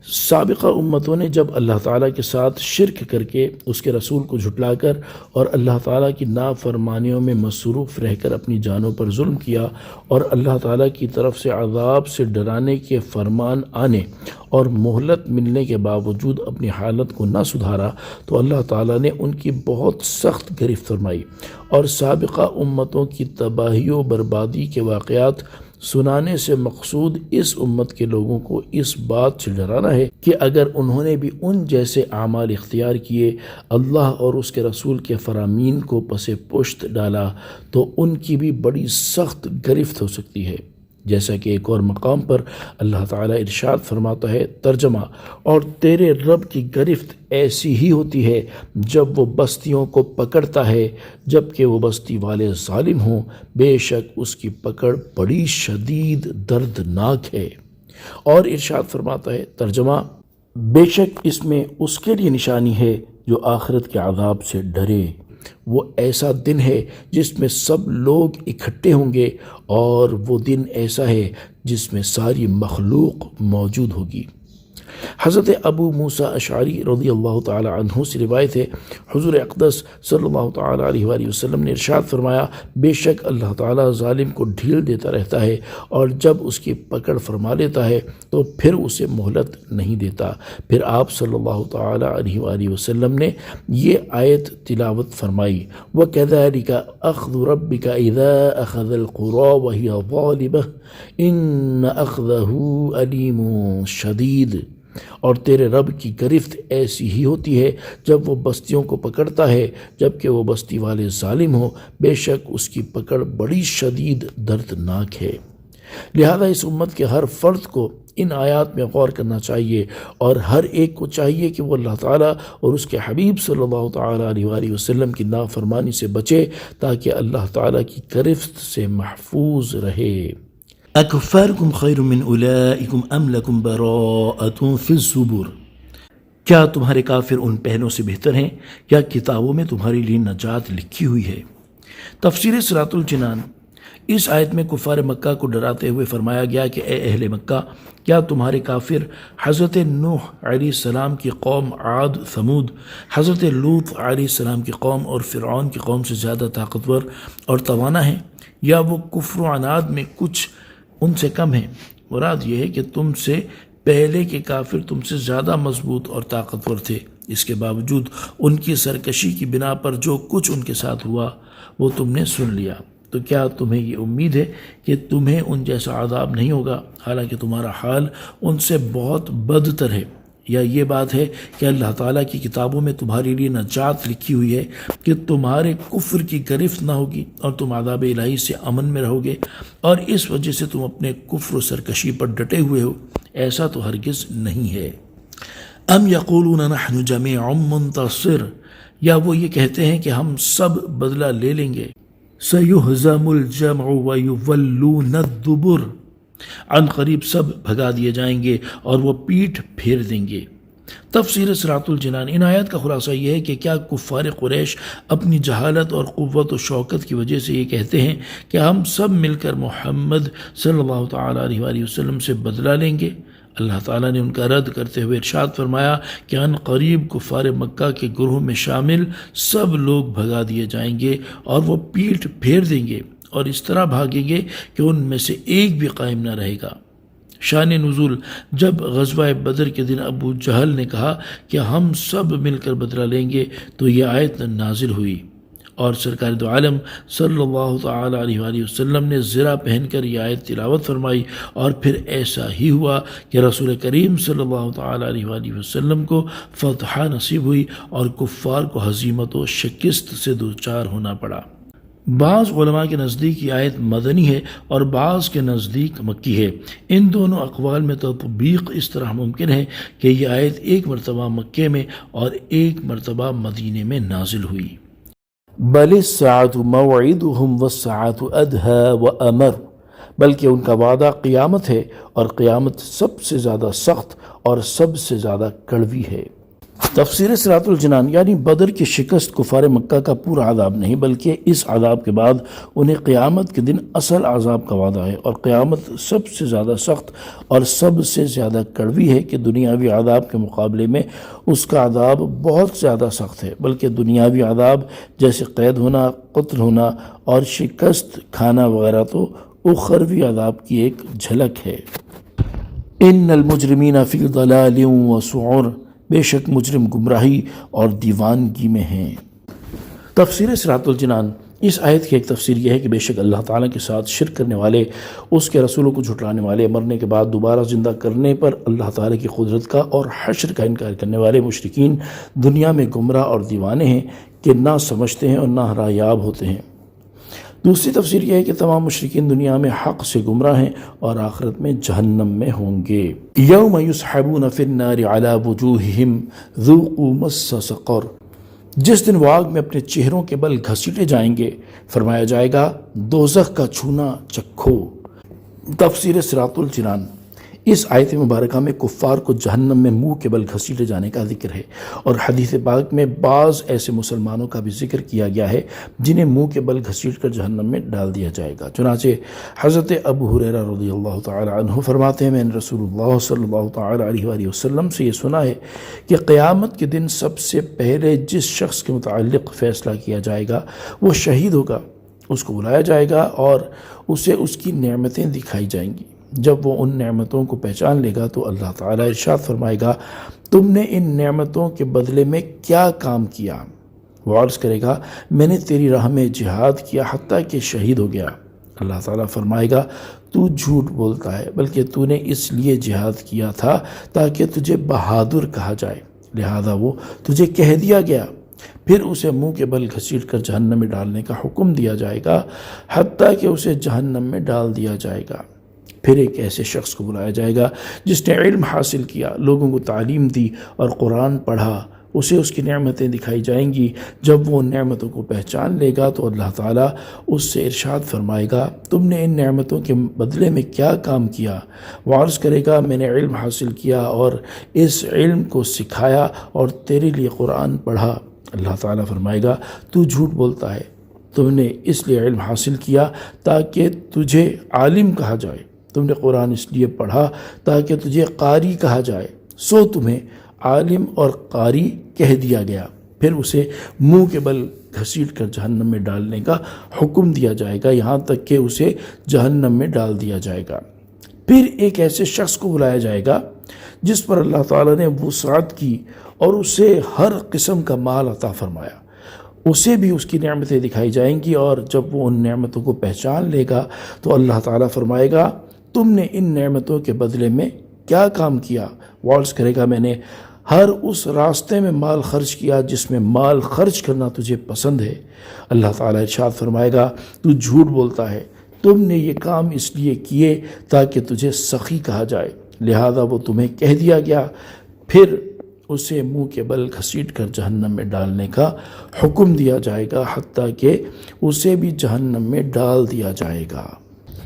سابقہ امتوں نے جب اللہ تعالیٰ کے ساتھ شرک کر کے اس کے رسول کو جھٹلا کر اور اللہ تعالیٰ کی نافرمانیوں میں مصروف رہ کر اپنی جانوں پر ظلم کیا اور اللہ تعالیٰ کی طرف سے عذاب سے ڈرانے کے فرمان آنے اور مہلت ملنے کے باوجود اپنی حالت کو نہ سدھارا تو اللہ تعالیٰ نے ان کی بہت سخت گرفت فرمائی، اور سابقہ امتوں کی تباہی و بربادی کے واقعات سنانے سے مقصود اس امت کے لوگوں کو اس بات سے ڈرانا ہے کہ اگر انہوں نے بھی ان جیسے اعمال اختیار کیے، اللہ اور اس کے رسول کے فرامین کو پس پشت ڈالا، تو ان کی بھی بڑی سخت گرفت ہو سکتی ہے۔ جیسا کہ ایک اور مقام پر اللہ تعالیٰ ارشاد فرماتا ہے، ترجمہ، اور تیرے رب کی گرفت ایسی ہی ہوتی ہے جب وہ بستیوں کو پکڑتا ہے جب کہ وہ بستی والے ظالم ہوں، بے شک اس کی پکڑ بڑی شدید دردناک ہے۔ اور ارشاد فرماتا ہے، ترجمہ، بے شک اس میں اس کے لیے نشانی ہے جو آخرت کے عذاب سے ڈرے، وہ ایسا دن ہے جس میں سب لوگ اکٹھے ہوں گے، اور وہ دن ایسا ہے جس میں ساری مخلوق موجود ہوگی۔ حضرت ابو موسیٰ اشعری رضی اللہ تعالی عنہ سے روایت ہے، حضور اقدس صلی اللہ تعالی علیہ وآلہ وسلم نے ارشاد فرمایا، بے شک اللہ تعالیٰ ظالم کو ڈھیل دیتا رہتا ہے، اور جب اس کی پکڑ فرما لیتا ہے تو پھر اسے مہلت نہیں دیتا۔ پھر آپ صلی اللہ تعالی علیہ وآلہ وسلم نے یہ آیت تلاوت فرمائی، وَكَذَلِكَ أَخْذُ رَبِّكَ إِذَا أَخَذَ الْقُرَى وَهِيَ ظَالِمَةٌ إِنَّ أَخْذَهُ أَلِيمٌ شَدِيدٌ، اور تیرے رب کی گرفت ایسی ہی ہوتی ہے جب وہ بستیوں کو پکڑتا ہے جبکہ وہ بستی والے ظالم ہوں، بے شک اس کی پکڑ بڑی شدید دردناک ہے۔ لہذا اس امت کے ہر فرد کو ان آیات میں غور کرنا چاہیے، اور ہر ایک کو چاہیے کہ وہ اللہ تعالیٰ اور اس کے حبیب صلی اللہ تعالیٰ علیہ وآلہ وسلم کی نافرمانی سے بچے تاکہ اللہ تعالیٰ کی گرفت سے محفوظ رہے۔ اکفارکم خیر من اولئکم ام لکم براءۃ فی الزبر، کیا تمہارے کافر ان پہنوں سے بہتر ہیں یا کتابوں میں تمہارے لیے نجات لکھی ہوئی ہے؟ تفسیر صراط الجنان۔ اس آیت میں کفار مکہ کو ڈراتے ہوئے فرمایا گیا کہ اے اہل مکہ، کیا تمہارے کافر حضرت نوح علیہ السلام کی قوم عاد ثمود، حضرت لوط علیہ السلام کی قوم اور فرعون کی قوم سے زیادہ طاقتور اور توانا ہیں، یا وہ کفر و عناد میں کچھ ان سے کم ہیں؟ مراد یہ ہے کہ تم سے پہلے کے کافر تم سے زیادہ مضبوط اور طاقتور تھے، اس کے باوجود ان کی سرکشی کی بنا پر جو کچھ ان کے ساتھ ہوا وہ تم نے سن لیا، تو کیا تمہیں یہ امید ہے کہ تمہیں ان جیسا عذاب نہیں ہوگا، حالانکہ تمہارا حال ان سے بہت بدتر ہے؟ یا یہ بات ہے کہ اللہ تعالیٰ کی کتابوں میں تمہارے لیے نجات لکھی ہوئی ہے کہ تمہارے کفر کی گرفت نہ ہوگی اور تم عذاب الہی سے امن میں رہو گے، اور اس وجہ سے تم اپنے کفر و سرکشی پر ڈٹے ہوئے ہو؟ ایسا تو ہرگز نہیں ہے۔ ام یقولون نحن جمیع منتصر، یا وہ یہ کہتے ہیں کہ ہم سب بدلہ لے لیں گے۔ سیہزم الجمع ویولون الدبر، عن قریب سب بھگا دیے جائیں گے اور وہ پیٹھ پھیر دیں گے۔ تفسیر صراط الجنان۔ ان آیات کا خلاصہ یہ ہے کہ کیا کفار قریش اپنی جہالت اور قوت و شوکت کی وجہ سے یہ کہتے ہیں کہ ہم سب مل کر محمد صلی اللہ تعالیٰ علیہ وآلہ وسلم سے بدلہ لیں گے؟ اللہ تعالیٰ نے ان کا رد کرتے ہوئے ارشاد فرمایا کہ ان قریب کفار مکہ کے گروہ میں شامل سب لوگ بھگا دیے جائیں گے اور وہ پیٹھ پھیر دیں گے اور اس طرح بھاگیں گے کہ ان میں سے ایک بھی قائم نہ رہے گا۔ شان نزول۔ جب غزوہ بدر کے دن ابو جہل نے کہا کہ ہم سب مل کر بدلہ لیں گے تو یہ آیت نازل ہوئی، اور سرکار دو عالم صلی اللہ تعالی علیہ وآلہ وسلم نے زرہ پہن کر یہ آیت تلاوت فرمائی، اور پھر ایسا ہی ہوا کہ رسول کریم صلی اللہ تعالی علیہ وآلہ وسلم کو فتح نصیب ہوئی اور کفار کو ہزیمت و شکست سے دوچار ہونا پڑا۔ بعض علماء کے نزدیک یہ آیت مدنی ہے اور بعض کے نزدیک مکی ہے۔ ان دونوں اقوال میں تطبیق اس طرح ممکن ہے کہ یہ آیت ایک مرتبہ مکے میں اور ایک مرتبہ مدینے میں نازل ہوئی۔ بل الساعة موعدهم والساعة أدهى وأمر، بلکہ ان کا وعدہ قیامت ہے اور قیامت سب سے زیادہ سخت اور سب سے زیادہ کڑوی ہے۔ تفسیر صراط الجنان۔ یعنی بدر کی شکست کفار مکہ کا پورا عذاب نہیں، بلکہ اس عذاب کے بعد انہیں قیامت کے دن اصل عذاب کا وعدہ ہے، اور قیامت سب سے زیادہ سخت اور سب سے زیادہ کڑوی ہے کہ دنیاوی عذاب کے مقابلے میں اس کا عذاب بہت زیادہ سخت ہے، بلکہ دنیاوی عذاب جیسے قید ہونا، قتل ہونا اور شکست کھانا وغیرہ تو اخروی عذاب کی ایک جھلک ہے۔ ان المجرمین فی ضلال وسعر، بے شک مجرم گمراہی اور دیوانگی میں ہیں۔ تفسیر صراط الجنان۔ اس آیت کی ایک تفسیر یہ ہے کہ بے شک اللہ تعالیٰ کے ساتھ شرک کرنے والے، اس کے رسولوں کو جھٹلانے والے، مرنے کے بعد دوبارہ زندہ کرنے پر اللہ تعالیٰ کی قدرت کا اور حشر کا انکار کرنے والے مشرکین دنیا میں گمراہ اور دیوانے ہیں کہ نہ سمجھتے ہیں اور نہ رایاب ہوتے ہیں۔ دوسری تفسیر یہ ہے کہ تمام مشرکین دنیا میں حق سے گمراہ ہیں اور آخرت میں جہنم میں ہوں گے۔ یوم یسحبون فی النار علی وجوہہم ذوقوا مس سقر، جس دن وہ آگ میں اپنے چہروں کے بل گھسیٹے جائیں گے، فرمایا جائے گا دوزخ کا چھونا چکھو۔ تفسیر صراط الجنان۔ اس آیت مبارکہ میں کفار کو جہنم میں منہ کے بل گھسیٹے جانے کا ذکر ہے، اور حدیث پاک میں بعض ایسے مسلمانوں کا بھی ذکر کیا گیا ہے جنہیں منہ کے بل گھسیٹ کر جہنم میں ڈال دیا جائے گا۔ چنانچہ حضرت ابو ہریرہ رضی اللہ تعالی عنہ فرماتے ہیں میں نے رسول اللہ صلی اللہ تعالی علیہ وآلہ وسلم سے یہ سنا ہے کہ قیامت کے دن سب سے پہلے جس شخص کے متعلق فیصلہ کیا جائے گا وہ شہید ہوگا، اس کو بلایا جائے گا اور اسے اس کی نعمتیں دکھائی جائیں گی۔ جب وہ ان نعمتوں کو پہچان لے گا تو اللہ تعالیٰ ارشاد فرمائے گا تم نے ان نعمتوں کے بدلے میں کیا کام کیا؟ وہ عرض کرے گا میں نے تیری راہ میں جہاد کیا حتیٰ کہ شہید ہو گیا۔ اللہ تعالیٰ فرمائے گا تو جھوٹ بولتا ہے، بلکہ تو نے اس لیے جہاد کیا تھا تاکہ تجھے بہادر کہا جائے، لہذا وہ تجھے کہہ دیا گیا۔ پھر اسے منہ کے بل گھسیٹ کر جہنم میں ڈالنے کا حکم دیا جائے گا حتیٰ کہ اسے جہنم میں ڈال دیا جائے گا۔ پھر ایک ایسے شخص کو بلایا جائے گا جس نے علم حاصل کیا، لوگوں کو تعلیم دی اور قرآن پڑھا، اسے اس کی نعمتیں دکھائی جائیں گی۔ جب وہ ان نعمتوں کو پہچان لے گا تو اللہ تعالیٰ اس سے ارشاد فرمائے گا تم نے ان نعمتوں کے بدلے میں کیا کام کیا؟ وہ عرض کرے گا میں نے علم حاصل کیا اور اس علم کو سکھایا اور تیرے لیے قرآن پڑھا۔ اللہ تعالیٰ فرمائے گا تو جھوٹ بولتا ہے، تم نے اس لیے علم حاصل کیا تاکہ تجھے عالم کہا جائے، تم نے قرآن اس لیے پڑھا تاکہ تجھے قاری کہا جائے، سو تمہیں عالم اور قاری کہہ دیا گیا۔ پھر اسے منہ کے بل گھسیٹ کر جہنم میں ڈالنے کا حکم دیا جائے گا یہاں تک کہ اسے جہنم میں ڈال دیا جائے گا۔ پھر ایک ایسے شخص کو بلایا جائے گا جس پر اللہ تعالیٰ نے وسعت کی اور اسے ہر قسم کا مال عطا فرمایا، اسے بھی اس کی نعمتیں دکھائی جائیں گی، اور جب وہ ان نعمتوں کو پہچان لے گا تو اللہ تعالیٰ فرمائے گا تم نے ان نعمتوں کے بدلے میں کیا کام کیا؟ وارس کرے گا میں نے ہر اس راستے میں مال خرچ کیا جس میں مال خرچ کرنا تجھے پسند ہے۔ اللہ تعالیٰ ارشاد فرمائے گا تو جھوٹ بولتا ہے، تم نے یہ کام اس لیے کیے تاکہ تجھے سخی کہا جائے، لہذا وہ تمہیں کہہ دیا گیا، پھر اسے منہ کے بل گھسیٹ کر جہنم میں ڈالنے کا حکم دیا جائے گا، حتیٰ کہ اسے بھی جہنم میں ڈال دیا جائے گا۔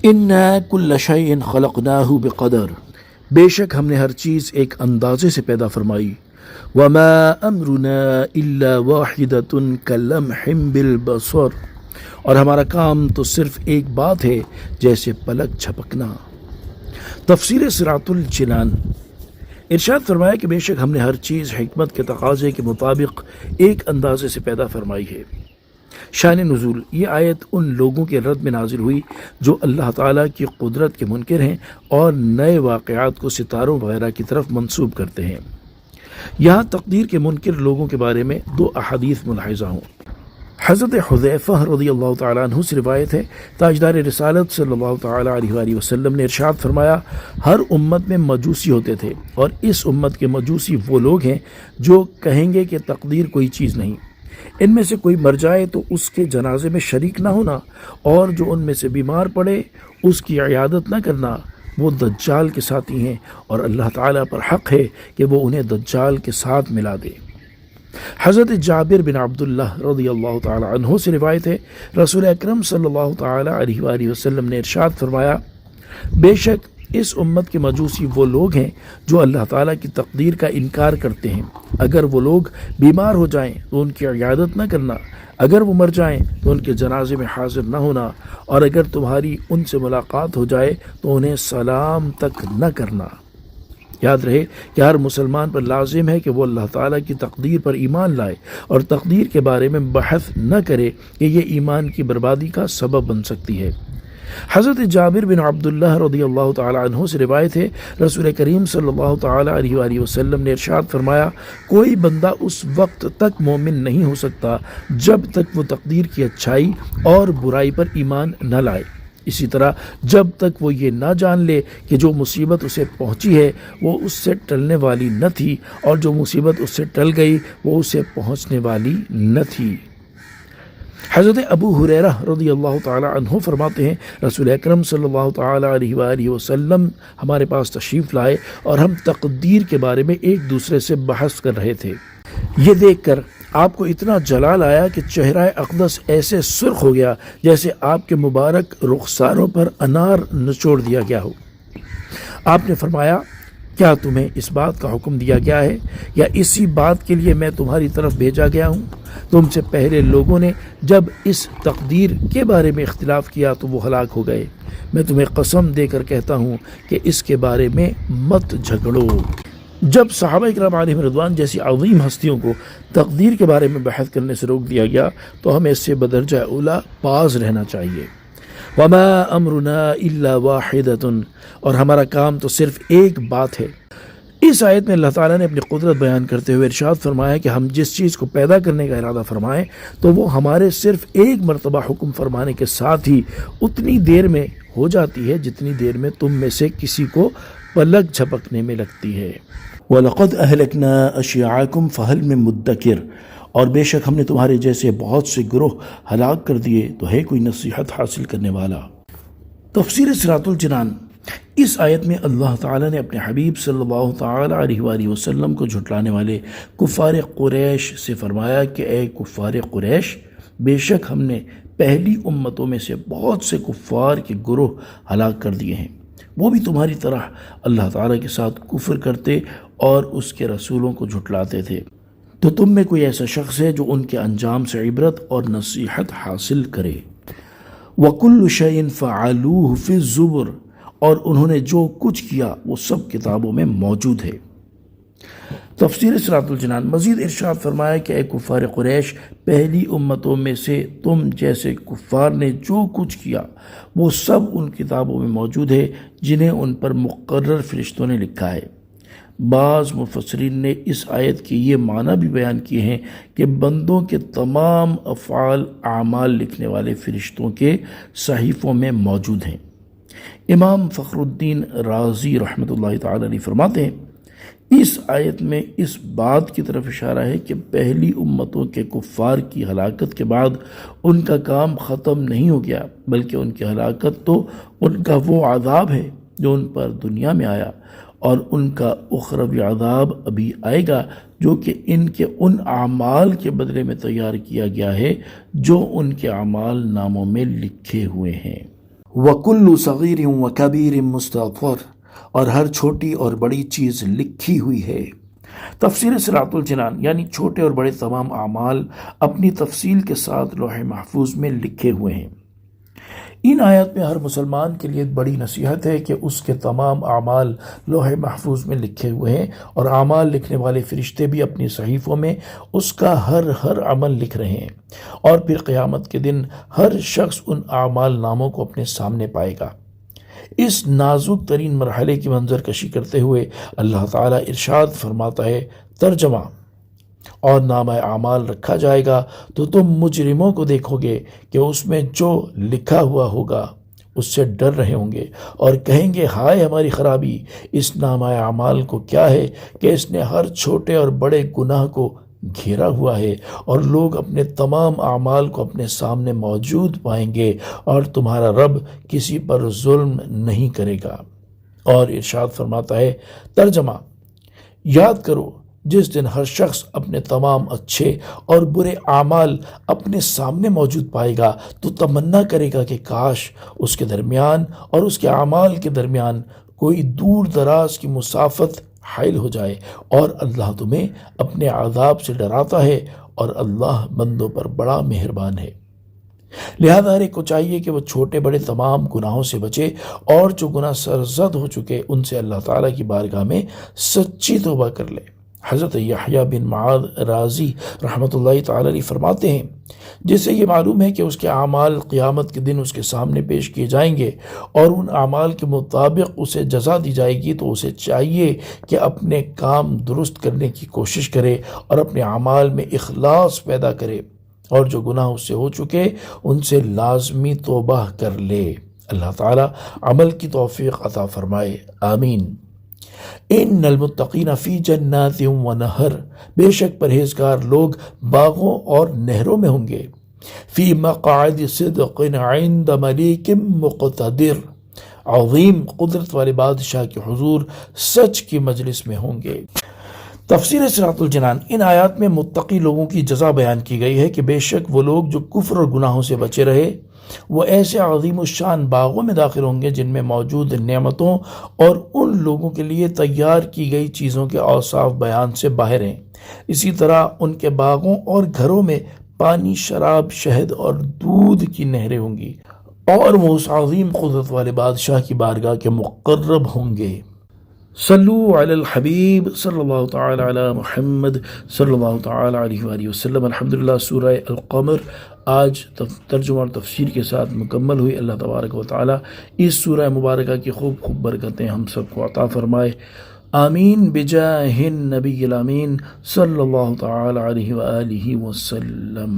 اِنَّا كُلَّ شَيْءٍ خَلَقْنَاهُ بِقَدَرٍ، بے شک ہم نے ہر چیز ایک اندازے سے پیدا فرمائی۔ وَمَا أَمْرُنَا إِلَّا وَاحِدَةٌ كَلَمْحٍ بِالْبَصَرِ، اور ہمارا کام تو صرف ایک بات ہے جیسے پلک جھپکنا۔ تفسیر صراط الجنان، ارشاد فرمایا کہ بے شک ہم نے ہر چیز حکمت کے تقاضے کے مطابق ایک اندازے سے پیدا فرمائی ہے۔ شان نزول، یہ آیت ان لوگوں کے رد میں نازل ہوئی جو اللہ تعالیٰ کی قدرت کے منکر ہیں اور نئے واقعات کو ستاروں وغیرہ کی طرف منسوب کرتے ہیں۔ یہاں تقدیر کے منکر لوگوں کے بارے میں دو احادیث ملاحظہ ہوں۔ حضرت حذیفہ رضی اللہ تعالیٰ عنہ سے روایت ہے، تاجدار رسالت صلی اللہ تعالیٰ علیہ وآلہ وسلم نے ارشاد فرمایا، ہر امت میں مجوسی ہوتے تھے، اور اس امت کے مجوسی وہ لوگ ہیں جو کہیں گے کہ تقدیر کوئی چیز نہیں۔ ان میں سے کوئی مر جائے تو اس کے جنازے میں شریک نہ ہونا، اور جو ان میں سے بیمار پڑے اس کی عیادت نہ کرنا، وہ دجال کے ساتھی ہیں، اور اللہ تعالیٰ پر حق ہے کہ وہ انہیں دجال کے ساتھ ملا دے۔ حضرت جابر بن عبداللہ رضی اللہ تعالی عنہ سے روایت ہے، رسول اکرم صلی اللہ تعالی علیہ وآلہ وسلم نے ارشاد فرمایا، بے شک اس امت کے مجوسی وہ لوگ ہیں جو اللہ تعالیٰ کی تقدیر کا انکار کرتے ہیں۔ اگر وہ لوگ بیمار ہو جائیں تو ان کی عیادت نہ کرنا، اگر وہ مر جائیں تو ان کے جنازے میں حاضر نہ ہونا، اور اگر تمہاری ان سے ملاقات ہو جائے تو انہیں سلام تک نہ کرنا۔ یاد رہے کہ ہر مسلمان پر لازم ہے کہ وہ اللہ تعالیٰ کی تقدیر پر ایمان لائے اور تقدیر کے بارے میں بحث نہ کرے کہ یہ ایمان کی بربادی کا سبب بن سکتی ہے۔ حضرت جابر بن عبداللہ رضی اللہ تعالیٰ عنہ سے روایت ہے، رسول کریم صلی اللہ تعالیٰ علیہ وآلہ وسلم نے ارشاد فرمایا، کوئی بندہ اس وقت تک مومن نہیں ہو سکتا جب تک وہ تقدیر کی اچھائی اور برائی پر ایمان نہ لائے۔ اسی طرح جب تک وہ یہ نہ جان لے کہ جو مصیبت اسے پہنچی ہے وہ اس سے ٹلنے والی نہ تھی، اور جو مصیبت اس سے ٹل گئی وہ اسے پہنچنے والی نہ تھی۔ حضرت ابو ہریرہ رضی اللہ تعالی عنہ فرماتے ہیں، رسول اکرم صلی اللہ تعالی علیہ وآلہ وسلم ہمارے پاس تشریف لائے اور ہم تقدیر کے بارے میں ایک دوسرے سے بحث کر رہے تھے۔ یہ دیکھ کر آپ کو اتنا جلال آیا کہ چہرہ اقدس ایسے سرخ ہو گیا جیسے آپ کے مبارک رخساروں پر انار نچوڑ دیا گیا ہو۔ آپ نے فرمایا، کیا تمہیں اس بات کا حکم دیا گیا ہے یا اسی بات کے لیے میں تمہاری طرف بھیجا گیا ہوں؟ تم سے پہلے لوگوں نے جب اس تقدیر کے بارے میں اختلاف کیا تو وہ ہلاک ہو گئے۔ میں تمہیں قسم دے کر کہتا ہوں کہ اس کے بارے میں مت جھگڑو۔ جب صحابہ کرام علیہم رضوان جیسی عظیم ہستیوں کو تقدیر کے بارے میں بحث کرنے سے روک دیا گیا تو ہمیں اس سے بدرجہ اولیٰ باز رہنا چاہیے۔ وَمَا أَمْرُنَا إِلَّا وَاحِدَةٌ، اور ہمارا کام تو صرف ایک بات ہے۔ اس آیت میں اللہ تعالیٰ نے اپنی قدرت بیان کرتے ہوئے ارشاد فرمایا کہ ہم جس چیز کو پیدا کرنے کا ارادہ فرمائیں تو وہ ہمارے صرف ایک مرتبہ حکم فرمانے کے ساتھ ہی اتنی دیر میں ہو جاتی ہے جتنی دیر میں تم میں سے کسی کو پلک جھپکنے میں لگتی ہے۔ وَلَقَدْ أَهْلَكْنَا أَشْيَاعَكُمْ فَهَلْ مِن مُدَّكِرٍ، اور بے شک ہم نے تمہارے جیسے بہت سے گروہ ہلاک کر دیے، تو ہے کوئی نصیحت حاصل کرنے والا۔ تفسیر صراط الجنان، اس آیت میں اللہ تعالیٰ نے اپنے حبیب صلی اللہ تعالیٰ علیہ وآلہ وسلم کو جھٹلانے والے کفار قریش سے فرمایا کہ اے کفار قریش، بے شک ہم نے پہلی امتوں میں سے بہت سے کفار کے گروہ ہلاک کر دیے ہیں، وہ بھی تمہاری طرح اللہ تعالیٰ کے ساتھ کفر کرتے اور اس کے رسولوں کو جھٹلاتے تھے، تو تم میں کوئی ایسا شخص ہے جو ان کے انجام سے عبرت اور نصیحت حاصل کرے۔ وَكُلُّ شَيْءٍ فَعَلُوهُ فِي الزُّبُرِ، اور انہوں نے جو کچھ کیا وہ سب کتابوں میں موجود ہے۔ تفسیر صراط الجنان، مزید ارشاد فرمایا کہ اے کفار قریش، پہلی امتوں میں سے تم جیسے کفار نے جو کچھ کیا وہ سب ان کتابوں میں موجود ہے جنہیں ان پر مقرر فرشتوں نے لکھا ہے۔ بعض مفسرین نے اس آیت کے یہ معنی بھی بیان کیے ہیں کہ بندوں کے تمام افعال اعمال لکھنے والے فرشتوں کے صحیفوں میں موجود ہیں۔ امام فخر الدین رازی رحمۃ اللہ تعالی علیہ فرماتے ہیں اس آیت میں اس بات کی طرف اشارہ ہے کہ پہلی امتوں کے کفار کی ہلاکت کے بعد ان کا کام ختم نہیں ہو گیا، بلکہ ان کی ہلاکت تو ان کا وہ عذاب ہے جو ان پر دنیا میں آیا، اور ان کا اخروی عذاب ابھی آئے گا جو کہ ان کے ان اعمال کے بدلے میں تیار کیا گیا ہے جو ان کے اعمال ناموں میں لکھے ہوئے ہیں۔ وَكُلُّ صَغِيرٍ وَكَبِيرٍ مُسْتَغْفَرٍ، اور ہر چھوٹی اور بڑی چیز لکھی ہوئی ہے۔ تفسیر صراط الجنان یعنی چھوٹے اور بڑے تمام اعمال اپنی تفصیل کے ساتھ لوح محفوظ میں لکھے ہوئے ہیں۔ ان آیات میں ہر مسلمان کے لیے ایک بڑی نصیحت ہے کہ اس کے تمام اعمال لوح محفوظ میں لکھے ہوئے ہیں، اور اعمال لکھنے والے فرشتے بھی اپنی صحیفوں میں اس کا ہر عمل لکھ رہے ہیں، اور پھر قیامت کے دن ہر شخص ان اعمال ناموں کو اپنے سامنے پائے گا۔ اس نازک ترین مرحلے کی منظر کشی کرتے ہوئے اللہ تعالیٰ ارشاد فرماتا ہے، ترجمہ، اور نامہ اعمال رکھا جائے گا تو تم مجرموں کو دیکھو گے کہ اس میں جو لکھا ہوا ہوگا اس سے ڈر رہے ہوں گے، اور کہیں گے ہائے ہماری خرابی، اس نامہ اعمال کو کیا ہے کہ اس نے ہر چھوٹے اور بڑے گناہ کو گھیرا ہوا ہے، اور لوگ اپنے تمام اعمال کو اپنے سامنے موجود پائیں گے، اور تمہارا رب کسی پر ظلم نہیں کرے گا۔ اور ارشاد فرماتا ہے، ترجمہ، یاد کرو جس دن ہر شخص اپنے تمام اچھے اور برے اعمال اپنے سامنے موجود پائے گا تو تمنا کرے گا کہ کاش اس کے درمیان اور اس کے اعمال کے درمیان کوئی دور دراز کی مسافت حائل ہو جائے، اور اللہ تمہیں اپنے عذاب سے ڈراتا ہے، اور اللہ بندوں پر بڑا مہربان ہے۔ لہذا ہر ایک کو چاہیے کہ وہ چھوٹے بڑے تمام گناہوں سے بچے، اور جو گناہ سرزد ہو چکے ان سے اللہ تعالیٰ کی بارگاہ میں سچی توبہ کر لے۔ حضرت یحییٰ بن معاذ رازی رحمۃ اللہ تعالی علیہ فرماتے ہیں، جسے یہ معلوم ہے کہ اس کے اعمال قیامت کے دن اس کے سامنے پیش کیے جائیں گے اور ان اعمال کے مطابق اسے جزا دی جائے گی، تو اسے چاہیے کہ اپنے کام درست کرنے کی کوشش کرے اور اپنے اعمال میں اخلاص پیدا کرے، اور جو گناہ اس سے ہو چکے ان سے لازمی توبہ کر لے۔ اللہ تعالیٰ عمل کی توفیق عطا فرمائے، آمین۔ ان المتقین فی جنات و نہر، بے شک پرہیزگار لوگ باغوں اور نہروں میں ہوں گے۔ فی مقعد صدق عند ملیک مقتدر، عظیم قدرت والے بادشاہ کے حضور سچ کی مجلس میں ہوں گے۔ تفسیر صراط الجنان، ان آیات میں متقی لوگوں کی جزا بیان کی گئی ہے کہ بے شک وہ لوگ جو کفر اور گناہوں سے بچے رہے وہ ایسے عظیم الشان باغوں میں داخل ہوں گے جن میں موجود نعمتوں اور ان لوگوں کے لیے تیار کی گئی چیزوں کے اوصاف بیان سے باہر ہیں۔ اسی طرح ان کے باغوں اور گھروں میں پانی، شراب، شہد اور دودھ کی نہریں ہوں گی، اور وہ اس عظیم قدرت والے بادشاہ کی بارگاہ کے مقرب ہوں گے۔ صلو علی الحبیب صلی اللہ تعالی علی محمد صلی اللہ تعالی علیہ وآلہ وسلم۔ الحمدللہ سورہ القمر آج ترجمہ اور تفسیر کے ساتھ مکمل ہوئی۔ اللہ تبارک و تعالی اس سورہ مبارکہ کی خوب خوب برکتیں ہم سب کو عطا فرمائے، آمین بجاہ النبی الامین صلی اللہ تعالی علیہ وآلہ وسلم۔